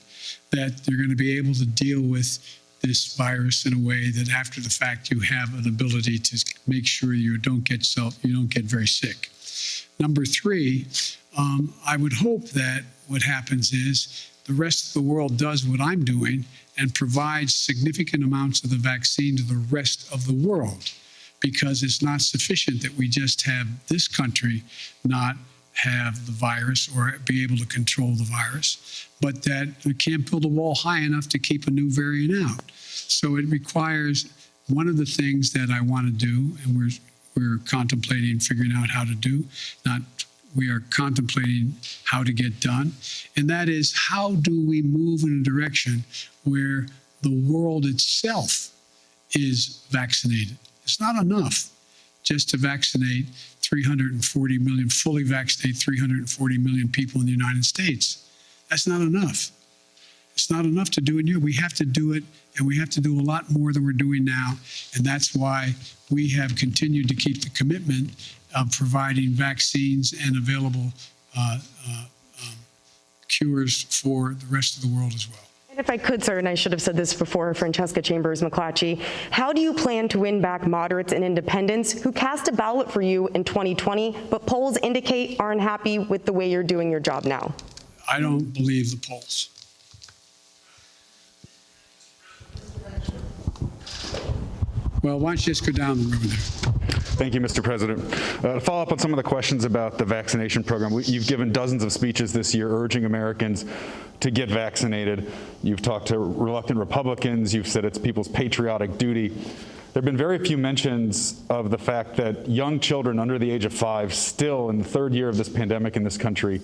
that they're going to be able to deal with this virus in a way that after the fact you have an ability to make sure you don't get very sick. Number three, I would hope that what happens is the rest of the world does what I'm doing and provides significant amounts of the vaccine to the rest of the world, because it's not sufficient that we just have this country not have the virus or be able to control the virus, but that we can't build a wall high enough to keep a new variant out. So it requires one of the things that I want to do, and we're contemplating figuring out how to do, we are contemplating how to get done, and that is how do we move in a direction where the world itself is vaccinated. It's not enough just to vaccinate 340 million, fully vaccinate 340 million people in the United States. That's not enough. It's not enough to do it here. We have to do it, and we have to do a lot more than we're doing now, and that's why we have continued to keep the commitment of providing vaccines and available cures for the rest of the world as well. And if I could, sir, and I should have said this before, Francesca Chambers-McClatchy, how do you plan to win back moderates and independents who cast a ballot for you in 2020, but polls indicate aren't happy with the way you're doing your job now? I don't believe the polls. Well, why don't you just go down the road there? Thank you, Mr. President. To follow up on some of the questions about the vaccination program, you've given dozens of speeches this year urging Americans to get vaccinated. You've talked to reluctant Republicans. You've said it's people's patriotic duty. There have been very few mentions of the fact that young children under the age of 5, still in the 3rd year of this pandemic in this country,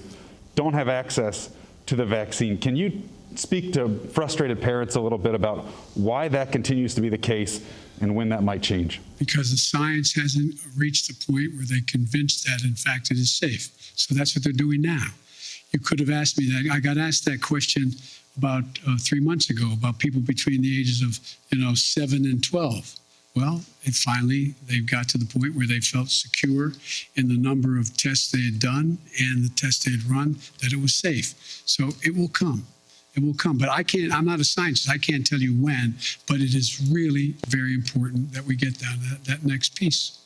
don't have access to the vaccine. Can you speak to frustrated parents a little bit about why that continues to be the case and when that might change? Because the science hasn't reached the point where they're convinced that, in fact, it is safe. So that's what they're doing now. You could have asked me that. I got asked that question about 3 months ago about people between the ages of 7 and 12. Well, they've got to the point where they felt secure in the number of tests they had done and the tests they had run, that it was safe. So it will come. It will come. But I'm not a scientist. I can't tell you when, but it is really very important that we get down to that next piece.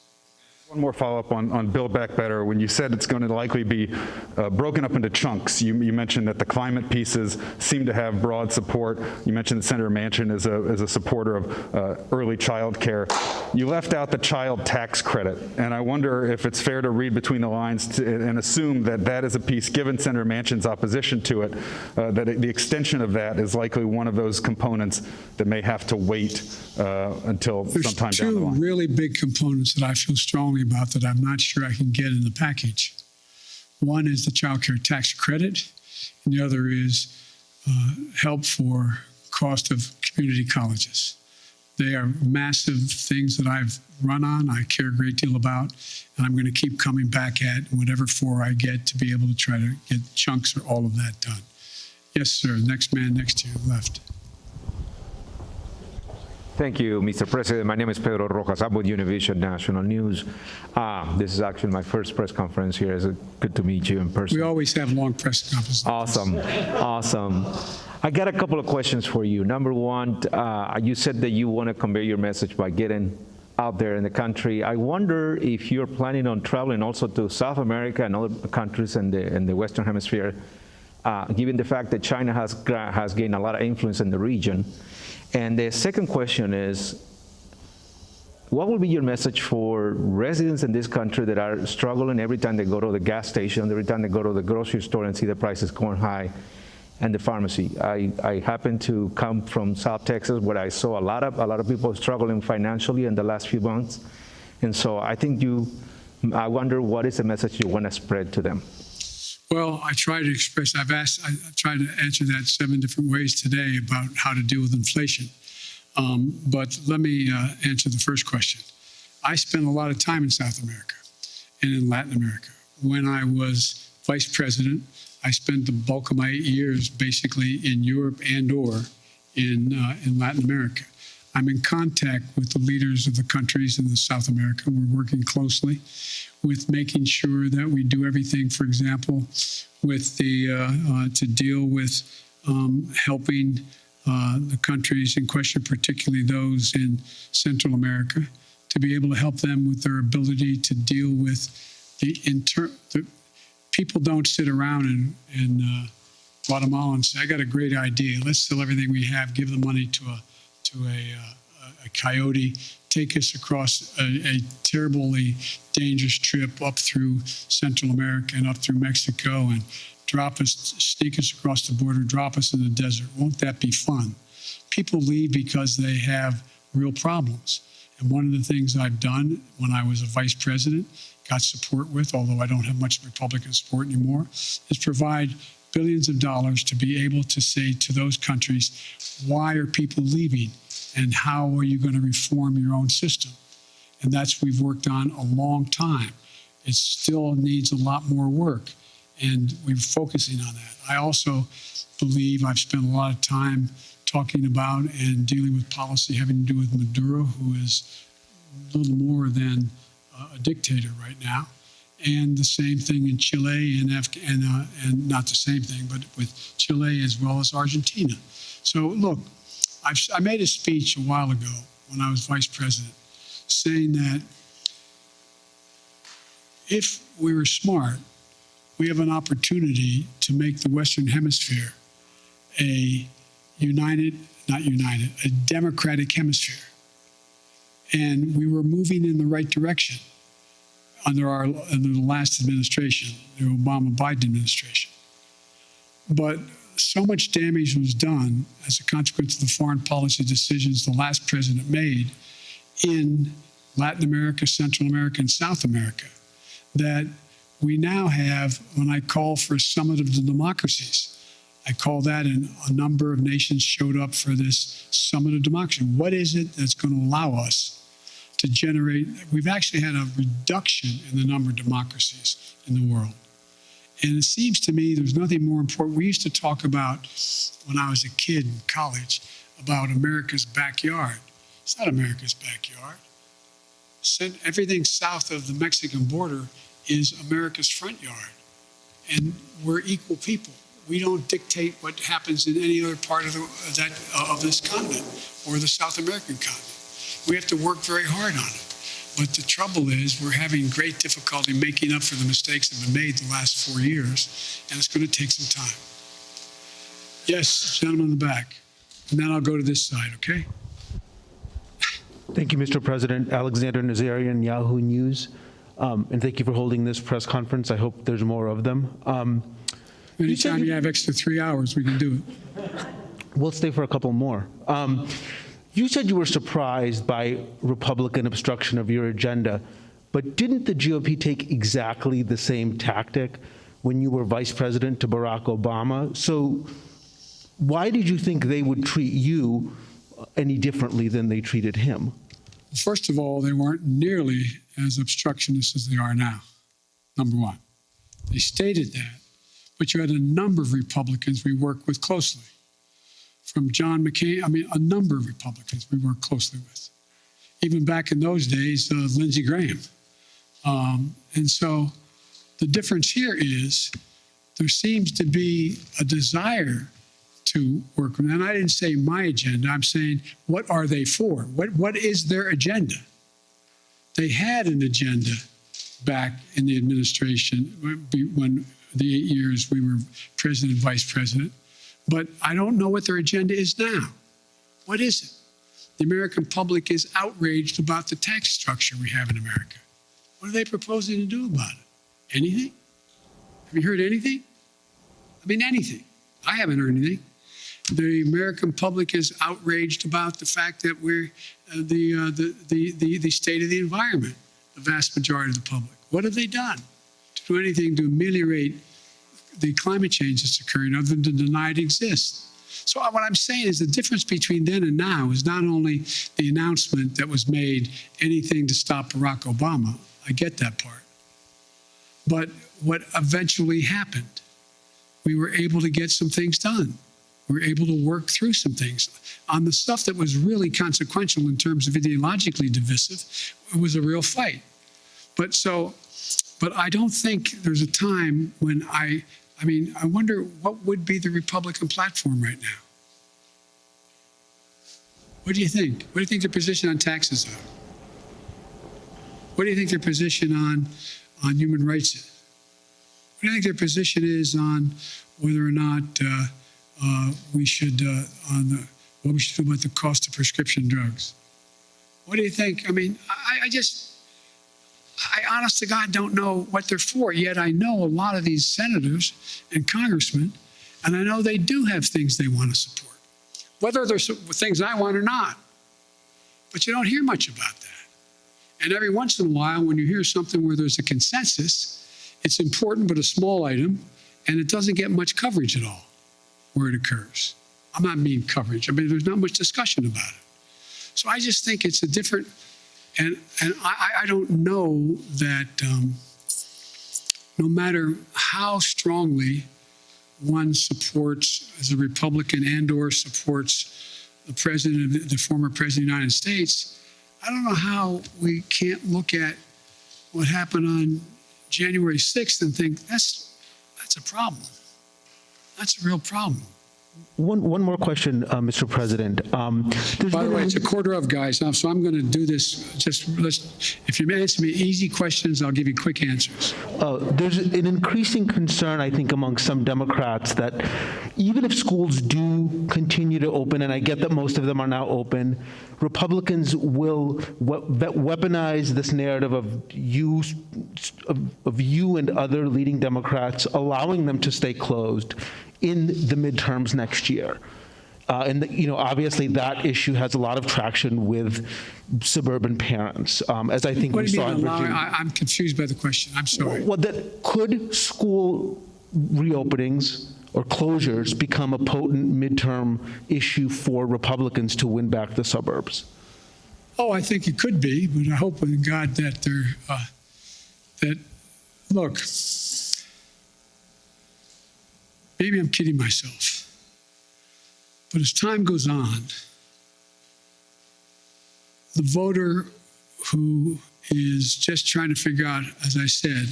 One more follow-up on Build Back Better. When you said it's going to likely be broken up into chunks, you mentioned that the climate pieces seem to have broad support. You mentioned that Senator Manchin is a supporter of early child care. You left out the child tax credit, and I wonder if it's fair to read between the lines and assume that that is a piece, given Senator Manchin's opposition to it, that the extension of that is likely one of those components that may have to wait until sometime down the line. There's two really big components that I feel strongly about that I'm not sure I can get in the package. One is the child care tax credit, and the other is help for cost of community colleges. They are massive things that I've run on, I care a great deal about, and I'm going to keep coming back at whatever floor I get to be able to try to get chunks or all of that done. Yes, sir. Next man next to you, left. Thank you, Mr. President. My name is Pedro Rojas. I'm with Univision National News. This is actually my first press conference here. It's good to meet you in person. We always have long press conferences. Awesome. Awesome. I got a couple of questions for you. Number one, you said that you want to convey your message by getting out there in the country. I wonder if you're planning on traveling also to South America and other countries in the Western Hemisphere, given the fact that China has gained a lot of influence in the region. And the second question is, what will be your message for residents in this country that are struggling every time they go to the gas station, every time they go to the grocery store and see the prices going high, and the pharmacy? I happen to come from South Texas, where I saw a lot of people struggling financially in the last few months, and so I I wonder what is the message you want to spread to them. Well, I try to express, I've tried to answer that 7 different ways today about how to deal with inflation. But let me answer the first question. I spent a lot of time in South America and in Latin America. When I was vice president, I spent the bulk of my 8 years basically in Europe and/or in Latin America. I'm in contact with the leaders of the countries in South America. We're working closely with making sure that we do everything, for example, with to deal with helping the countries in question, particularly those in Central America, to be able to help them with their ability to deal with the people don't sit around in Guatemala and say, I got a great idea. Let's sell everything we have, give the money to a coyote, take us across a terribly dangerous trip up through Central America and up through Mexico and sneak us across the border, drop us in the desert. Won't that be fun? People leave because they have real problems. And one of the things I've done when I was a vice president, got support with, although I don't have much Republican support anymore, is provide billions of dollars to be able to say to those countries, why are people leaving? And how are you going to reform your own system? And that's what we've worked on a long time. It still needs a lot more work, and we're focusing on that. I also believe I've spent a lot of time talking about and dealing with policy having to do with Maduro, who is a little more than a dictator right now. And the same thing in Chile and not the same thing, but with Chile as well as Argentina. So look, I made a speech a while ago when I was vice president saying that if we were smart, we have an opportunity to make the Western Hemisphere a democratic hemisphere. And we were moving in the right direction under the last administration, the Obama-Biden administration. But so much damage was done as a consequence of the foreign policy decisions the last president made in Latin America, Central America, and South America that we now have, when I call for a summit of the democracies, I call that, and a number of nations showed up for this summit of democracy. What is it that's going to allow us to generate? We've actually had a reduction in the number of democracies in the world. And it seems to me there's nothing more important. We used to talk about, when I was a kid in college, about America's backyard. It's not America's backyard. Everything south of the Mexican border is America's front yard. And we're equal people. We don't dictate what happens in any other part of this continent or the South American continent. We have to work very hard on it. But the trouble is we're having great difficulty making up for the mistakes that have been made the last 4 years, and it's going to take some time. Yes, gentleman in the back. And then I'll go to this side, okay? Thank you, Mr. President. Alexander Nazarian, Yahoo News. And thank you for holding this press conference. I hope there's more of them. Anytime you have extra 3 hours, we can do it. We'll stay for a couple more. You said you were surprised by Republican obstruction of your agenda, but didn't the GOP take exactly the same tactic when you were vice president to Barack Obama? So why did you think they would treat you any differently than they treated him? First of all, they weren't nearly as obstructionist as they are now, number one. They stated that, but you had a number of Republicans we worked with closely. From John McCain, a number of Republicans we worked closely with. Even back in those days, Lindsey Graham. And so the difference here is there seems to be a desire to work with, and I didn't say my agenda, I'm saying what are they for? What is their agenda? They had an agenda back in the administration when the 8 years we were president and vice president. But I don't know what their agenda is now. What is it? The American public is outraged about the tax structure we have in America. What are they proposing to do about it? Anything? Have you heard anything? Anything. I haven't heard anything. The American public is outraged about the fact that we're the state of the environment, the vast majority of the public. What have they done to do anything to ameliorate the climate change that's occurring other than to deny it exists? So what I'm saying is the difference between then and now is not only the announcement that was made, anything to stop Barack Obama. I get that part. But what eventually happened, we were able to get some things done. We were able to work through some things. On the stuff that was really consequential in terms of ideologically divisive, it was a real fight. But I don't think there's a time when I wonder what would be the Republican platform right now. What do you think? What do you think their position on taxes are? What do you think their position on human rights is? What do you think their position is on whether or not we should what we should do about the cost of prescription drugs? What do you think? I honest to God don't know what they're for, yet I know a lot of these senators and congressmen, and I know they do have things they want to support, whether they're things I want or not. But you don't hear much about that. And every once in a while, when you hear something where there's a consensus, it's important but a small item, and it doesn't get much coverage at all where it occurs. I'm not mean coverage. There's not much discussion about it. So I just think it's a different. And I don't know that no matter how strongly one supports, as a Republican and/or supports the former president of the United States, I don't know how we can't look at what happened on January 6th and think that's a problem. That's a real problem. One more question, Mr. President. By the way, it's a quarter of, guys, now, so I'm going to do this. If you answer me easy questions, I'll give you quick answers. There's an increasing concern, I think, among some Democrats that even if schools do continue to open, and I get that most of them are now open, Republicans will weaponize this narrative of you and other leading Democrats, allowing them to stay closed in the midterms next year. Obviously that issue has a lot of traction with suburban parents, as I think we saw in Virginia. I'm confused by the question. I'm sorry. Well, could school reopenings or closures become a potent midterm issue for Republicans to win back the suburbs? Oh, I think it could be, but I hope in God that look, maybe I'm kidding myself, but as time goes on, the voter who is just trying to figure out, as I said,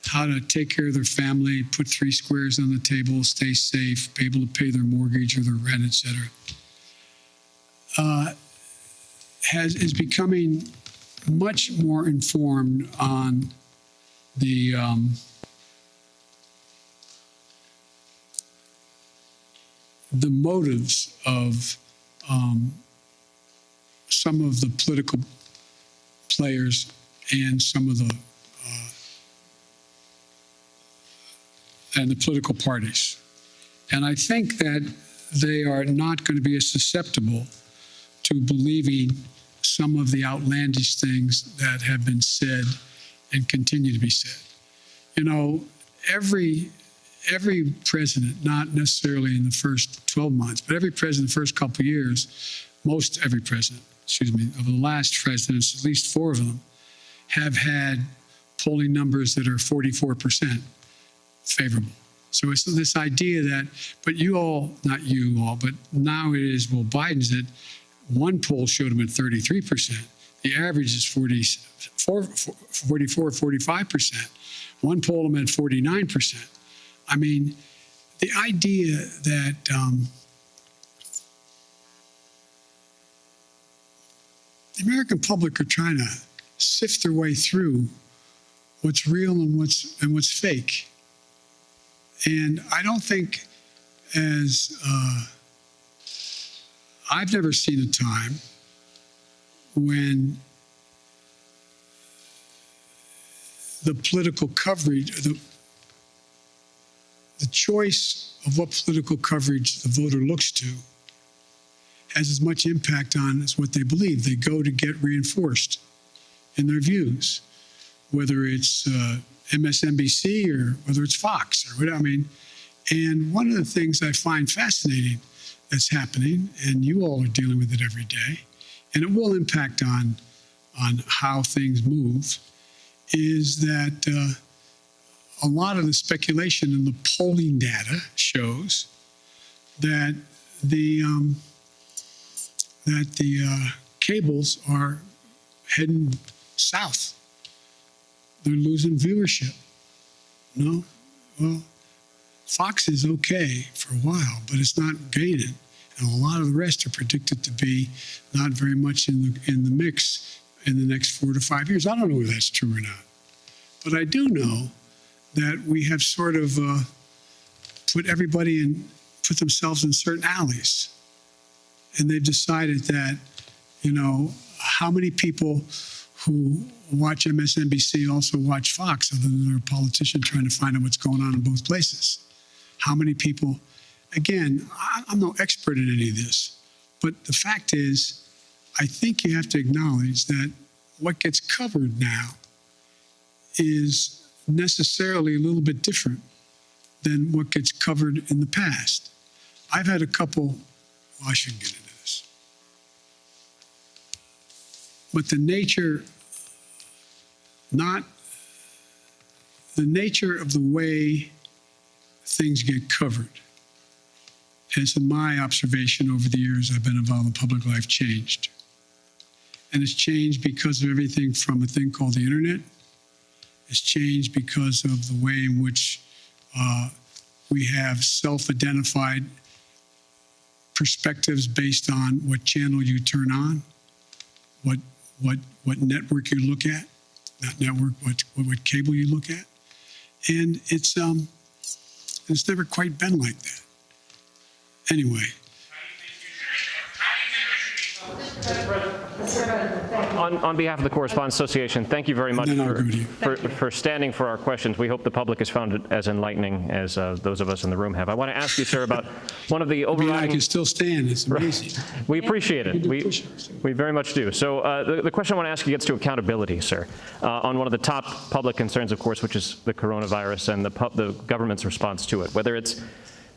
how to take care of their family, put 3 squares on the table, stay safe, be able to pay their mortgage or their rent, et cetera, is becoming much more informed on the motives of some of the political players and some of the political parties. And I think that they are not going to be as susceptible to believing some of the outlandish things that have been said and continue to be said. You know, every president, not necessarily in the first 12 months, but every president the first couple of years, every president, of the last presidents, at least 4 of them, have had polling numbers that are 44% favorable. So it's this idea that, but you all, not you all, but now it is, well, Biden's at, one poll showed him at 33%. The average is 44, 45%. One poll him at 49%. I mean, the idea that the American public are trying to sift their way through what's real and what's fake. And I don't think I've never seen a time when the political coverage, the choice of what political coverage the voter looks to has as much impact on as what they believe. They go to get reinforced in their views, whether it's MSNBC or whether it's Fox or whatever. I mean, and one of the things I find fascinating that's happening, and you all are dealing with it every day, and it will impact on how things move, is that a lot of the speculation in the polling data shows that the cables are heading south. They're losing viewership. No? Well, Fox is okay for a while, but it's not gaining. And a lot of the rest are predicted to be not very much in the mix in the next 4 to 5 years. I don't know whether that's true or not. But I do know that we have sort of put themselves in certain alleys. And they've decided that, you know, how many people who watch MSNBC also watch Fox, other than they're a politician trying to find out what's going on in both places? How many people, again, I'm no expert in any of this, but the fact is, I think you have to acknowledge that what gets covered now is necessarily a little bit different than what gets covered in the past. I've had a couple, well, I shouldn't get into this, but the nature of the way things get covered has, in my observation over the years I've been involved in public life, changed. And it's changed because of everything from a thing called the internet. It's changed because of the way in which we have self-identified perspectives based on what channel you turn on, what network you look at, not network, what cable you look at. And it's never quite been like that. Anyway. On behalf of the Correspondents Association, thank you very much for standing for our questions. We hope the public has found it as enlightening as those of us in the room have. I want to ask you, sir, about one of the overriding... I can still stand. It's amazing. We appreciate it. We very much do. So the question I want to ask you gets to accountability, sir, on one of the top public concerns, of course, which is the coronavirus and the government's response to it, whether it's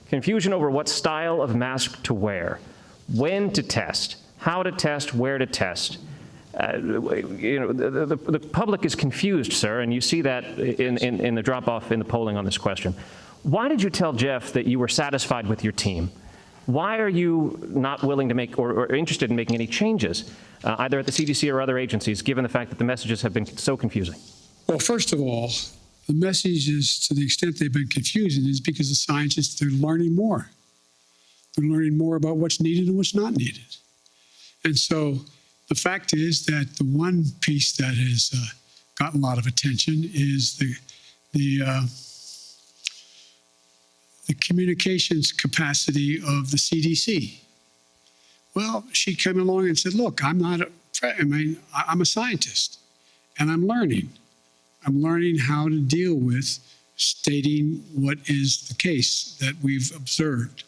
confusion over what style of mask to wear, when to test, how to test, where to test. The public is confused, sir, and you see that in the drop-off in the polling on this question. Why did you tell Jeff that you were satisfied with your team? Why are you not willing to make or interested in making any changes, either at the CDC or other agencies, given the fact that the messages have been so confusing? Well, first of all, the messages, to the extent they've been confusing, is because the scientists, they're learning more. They're learning more about what's needed and what's not needed. And so the fact is that the one piece that has gotten a lot of attention is the communications capacity of the CDC. Well, she came along and said, look, I'm a scientist, and I'm learning. I'm learning how to deal with stating what is the case that we've observed.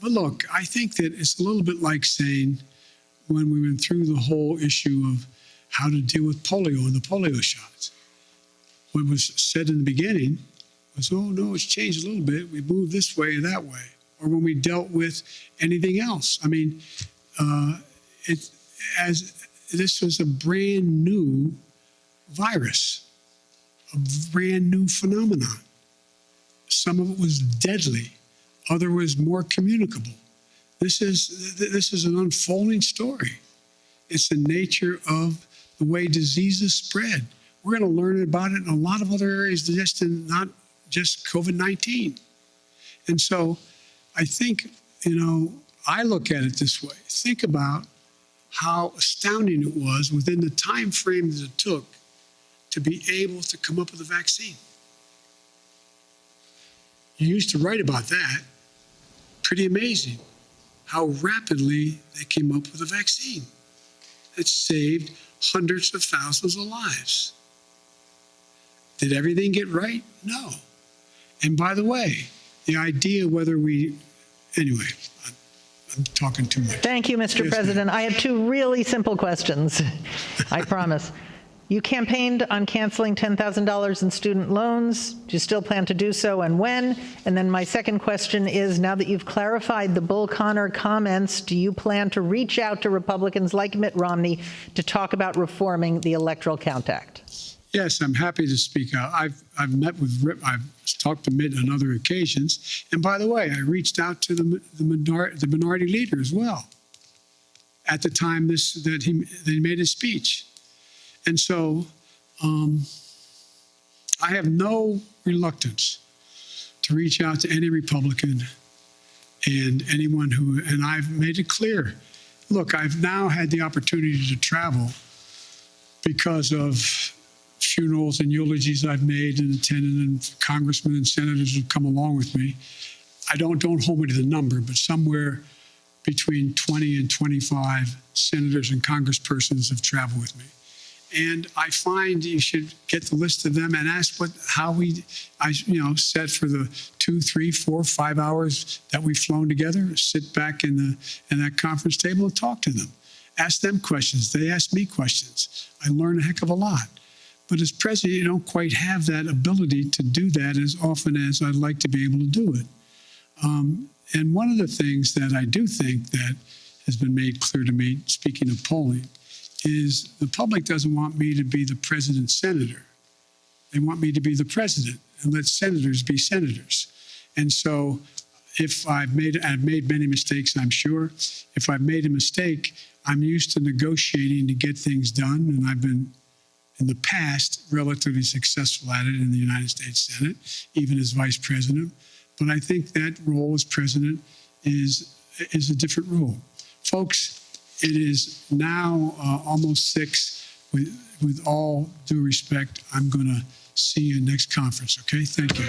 But look, I think that it's a little bit like saying, when we went through the whole issue of how to deal with polio and the polio shots, what was said in the beginning was, oh no, it's changed a little bit. We moved this way or that way. Or when we dealt with anything else. I mean, this was a brand new virus, a brand new phenomenon. Some of it was deadly, other was more communicable. This is an unfolding story. It's the nature of the way diseases spread. We're going to learn about it in a lot of other areas, not just COVID-19. And so I think, I look at it this way. Think about how astounding it was within the time frame that it took to be able to come up with a vaccine. You used to write about that. Pretty amazing how rapidly they came up with a vaccine that saved hundreds of thousands of lives. Did everything get right? No. And by the way, the idea whether anyway, I'm talking too much. Thank you, Mr. President. I have two really simple questions, I promise. You campaigned on canceling $10,000 in student loans. Do you still plan to do so, and when? And then my second question is, now that you've clarified the Bull Connor comments, do you plan to reach out to Republicans like Mitt Romney to talk about reforming the Electoral Count Act? Yes, I'm happy to speak out. I've talked to Mitt on other occasions. And by the way, I reached out to the minority leader as well at the time that he made his speech. And so I have no reluctance to reach out to any Republican and anyone and I've made it clear. Look, I've now had the opportunity to travel because of funerals and eulogies I've made and attended, and congressmen and senators have come along with me. Don't hold me to the number, but somewhere between 20 and 25 senators and congresspersons have traveled with me. And I find you should get the list of them and ask how I said for the 2, 3, 4, 5 hours that we've flown together, sit back in that conference table and talk to them. Ask them questions. They ask me questions. I learn a heck of a lot. But as president, you don't quite have that ability to do that as often as I'd like to be able to do it. And one of the things that I do think that has been made clear to me, speaking of polling, is the public doesn't want me to be the president's senator. They want me to be the president and let senators be senators. And so if I've made many mistakes, I'm sure. If I've made a mistake, I'm used to negotiating to get things done, and I've been, in the past, relatively successful at it in the United States Senate, even as vice president. But I think that role as president is a different role. Folks, it is now almost 6. With all due respect, I'm going to see you next conference, okay? Thank you.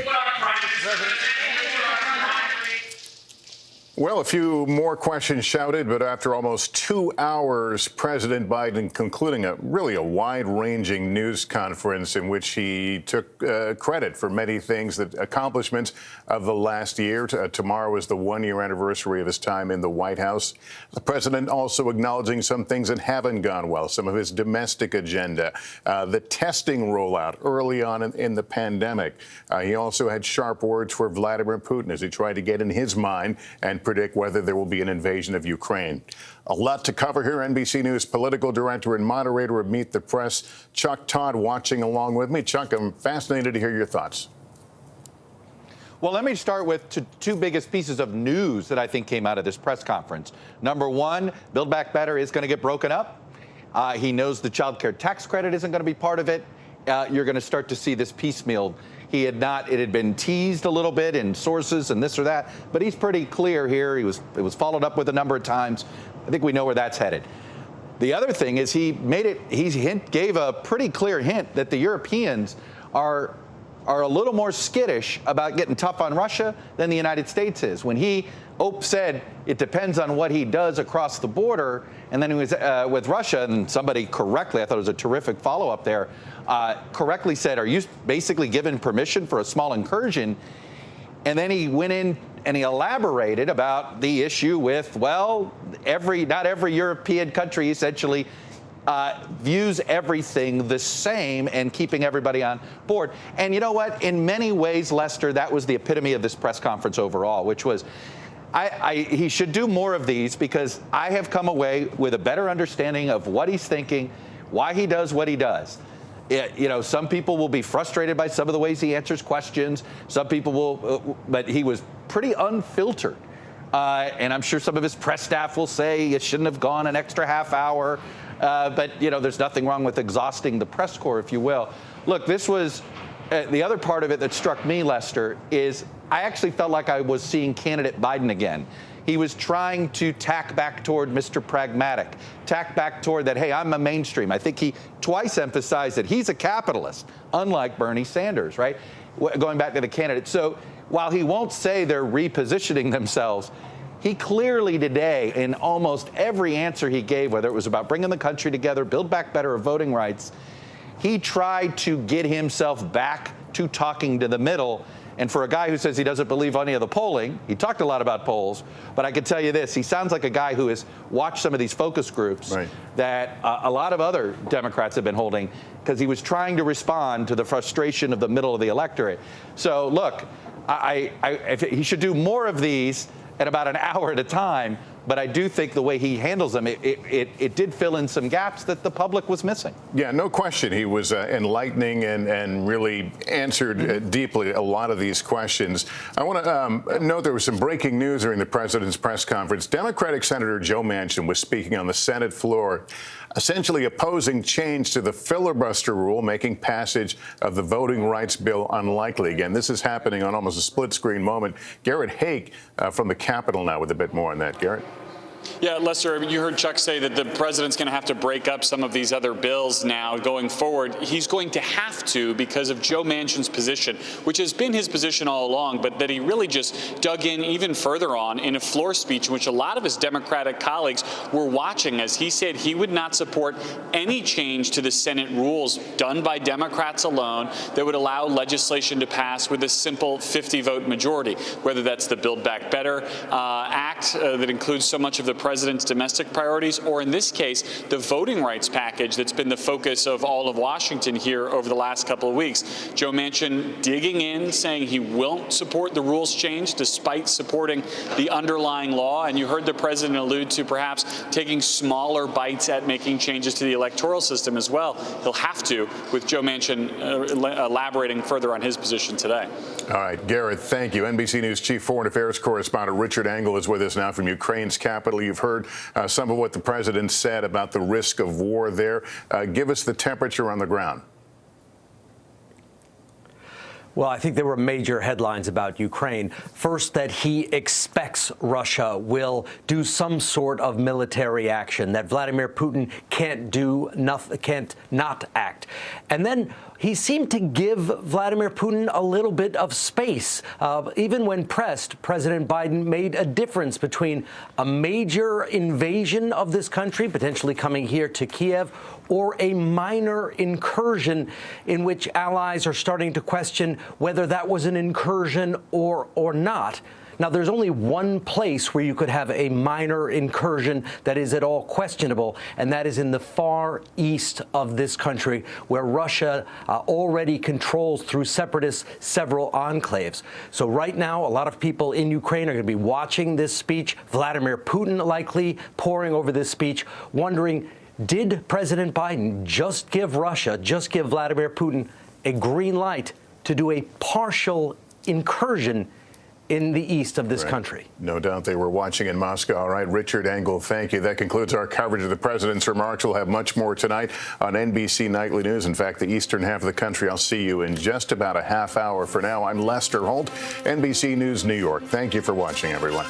Well, a few more questions shouted, but after almost 2 hours, President Biden concluding a wide-ranging news conference in which he took credit for many things, the accomplishments of the last year. Tomorrow is the 1-year anniversary of his time in the White House. The president also acknowledging some things that haven't gone well, some of his domestic agenda, the testing rollout early on in the pandemic. He also had sharp words for Vladimir Putin as he tried to get in his mind and predict whether there will be an invasion of Ukraine. A lot to cover here. NBC News political director and moderator of Meet the Press, Chuck Todd, watching along with me. Chuck, I'm fascinated to hear your thoughts. Well, let me start with two biggest pieces of news that I think came out of this press conference. Number one, Build Back Better is going to get broken up. He knows the child care tax credit isn't going to be part of it. You're going to start to see this piecemeal. It had been teased a little bit in sources and this or that, but he's pretty clear here. It was followed up with a number of times. I think we know where that's headed. The other thing is he gave a pretty clear hint that the Europeans are a little more skittish about getting tough on Russia than the United States is. When he said it depends on what he does across the border, and then he was with Russia, and somebody correctly, I thought it was a terrific follow-up there, correctly said, are you basically given permission for a small incursion? And then he went in and he elaborated about the issue with, well, not every European country essentially views everything the same and keeping everybody on board. And you know what? In many ways, Lester, that was the epitome of this press conference overall, which was he should do more of these, because I have come away with a better understanding of what he's thinking, why he does what he does. Some people will be frustrated by some of the ways he answers questions. Some people will, but he was pretty unfiltered. And I'm sure some of his press staff will say you shouldn't have gone an extra half hour. But, there's nothing wrong with exhausting the press corps, if you will. Look, this was the other part of it that struck me, Lester, is I actually felt like I was seeing candidate Biden again. He was trying to tack back toward Mr. Pragmatic, tack back toward that, hey, I'm a mainstream. I think he twice emphasized that he's a capitalist, unlike Bernie Sanders, right? Going back to the candidate. So while he won't say they're repositioning themselves, he clearly today, in almost every answer he gave, whether it was about bringing the country together, Build Back Better, or voting rights, he tried to get himself back to talking to the middle. And for a guy who says he doesn't believe any of the polling, he talked a lot about polls, but I can tell you this, he sounds like a guy who has watched some of these focus groups that a lot of other Democrats have been holding, because he was trying to respond to the frustration of the middle of the electorate. So look, he should do more of these at about an hour at a time, but I do think the way he handles them, it did fill in some gaps that the public was missing. Yeah, no question. He was enlightening and really answered deeply a lot of these questions. I want to note there was some breaking news during the president's press conference. Democratic Senator Joe Manchin was speaking on the Senate floor, essentially opposing change to the filibuster rule, making passage of the voting rights bill unlikely. Again, this is happening on almost a split-screen moment. Garrett Haake from the Capitol now with a bit more on that. Garrett? Yeah, Lester, you heard Chuck say that the president's going to have to break up some of these other bills now going forward. He's going to have to because of Joe Manchin's position, which has been his position all along, but that he really just dug in even further on in a floor speech, which a lot of his Democratic colleagues were watching, as he said he would not support any change to the Senate rules done by Democrats alone that would allow legislation to pass with a simple 50-vote majority, whether that's the Build Back Better Act that includes so much of the president's domestic priorities, or in this case, the voting rights package that's been the focus of all of Washington here over the last couple of weeks. Joe Manchin digging in, saying he won't support the rules change despite supporting the underlying law. And you heard the president allude to perhaps taking smaller bites at making changes to the electoral system as well. He'll have to, with Joe Manchin elaborating further on his position today. All right, Garrett, thank you. NBC News Chief Foreign Affairs Correspondent Richard Engel is with us now from Ukraine's capital. You've heard some of what the president said about the risk of war there. Give us the temperature on the ground. Well, I think there were major headlines about Ukraine. First, that he expects Russia will do some sort of military action, that Vladimir Putin can't not act. And then he seemed to give Vladimir Putin a little bit of space. Even when pressed, President Biden made a difference between a major invasion of this country, potentially coming here to Kiev, or a minor incursion in which allies are starting to question whether that was an incursion or not. Now, there's only one place where you could have a minor incursion that is at all questionable, and that is in the far east of this country, where Russia already controls, through separatists, several enclaves. So right now, a lot of people in Ukraine are going to be watching this speech, Vladimir Putin likely poring over this speech, wondering, did President Biden just give Vladimir Putin, a green light to do a partial incursion in the east of this country. No doubt they were watching in Moscow. All right, Richard Engel, thank you. That concludes our coverage of the president's remarks. We'll have much more tonight on NBC Nightly News. In fact, the eastern half of the country. I'll see you in just about a half hour. For now, I'm Lester Holt, NBC News, New York. Thank you for watching, everyone.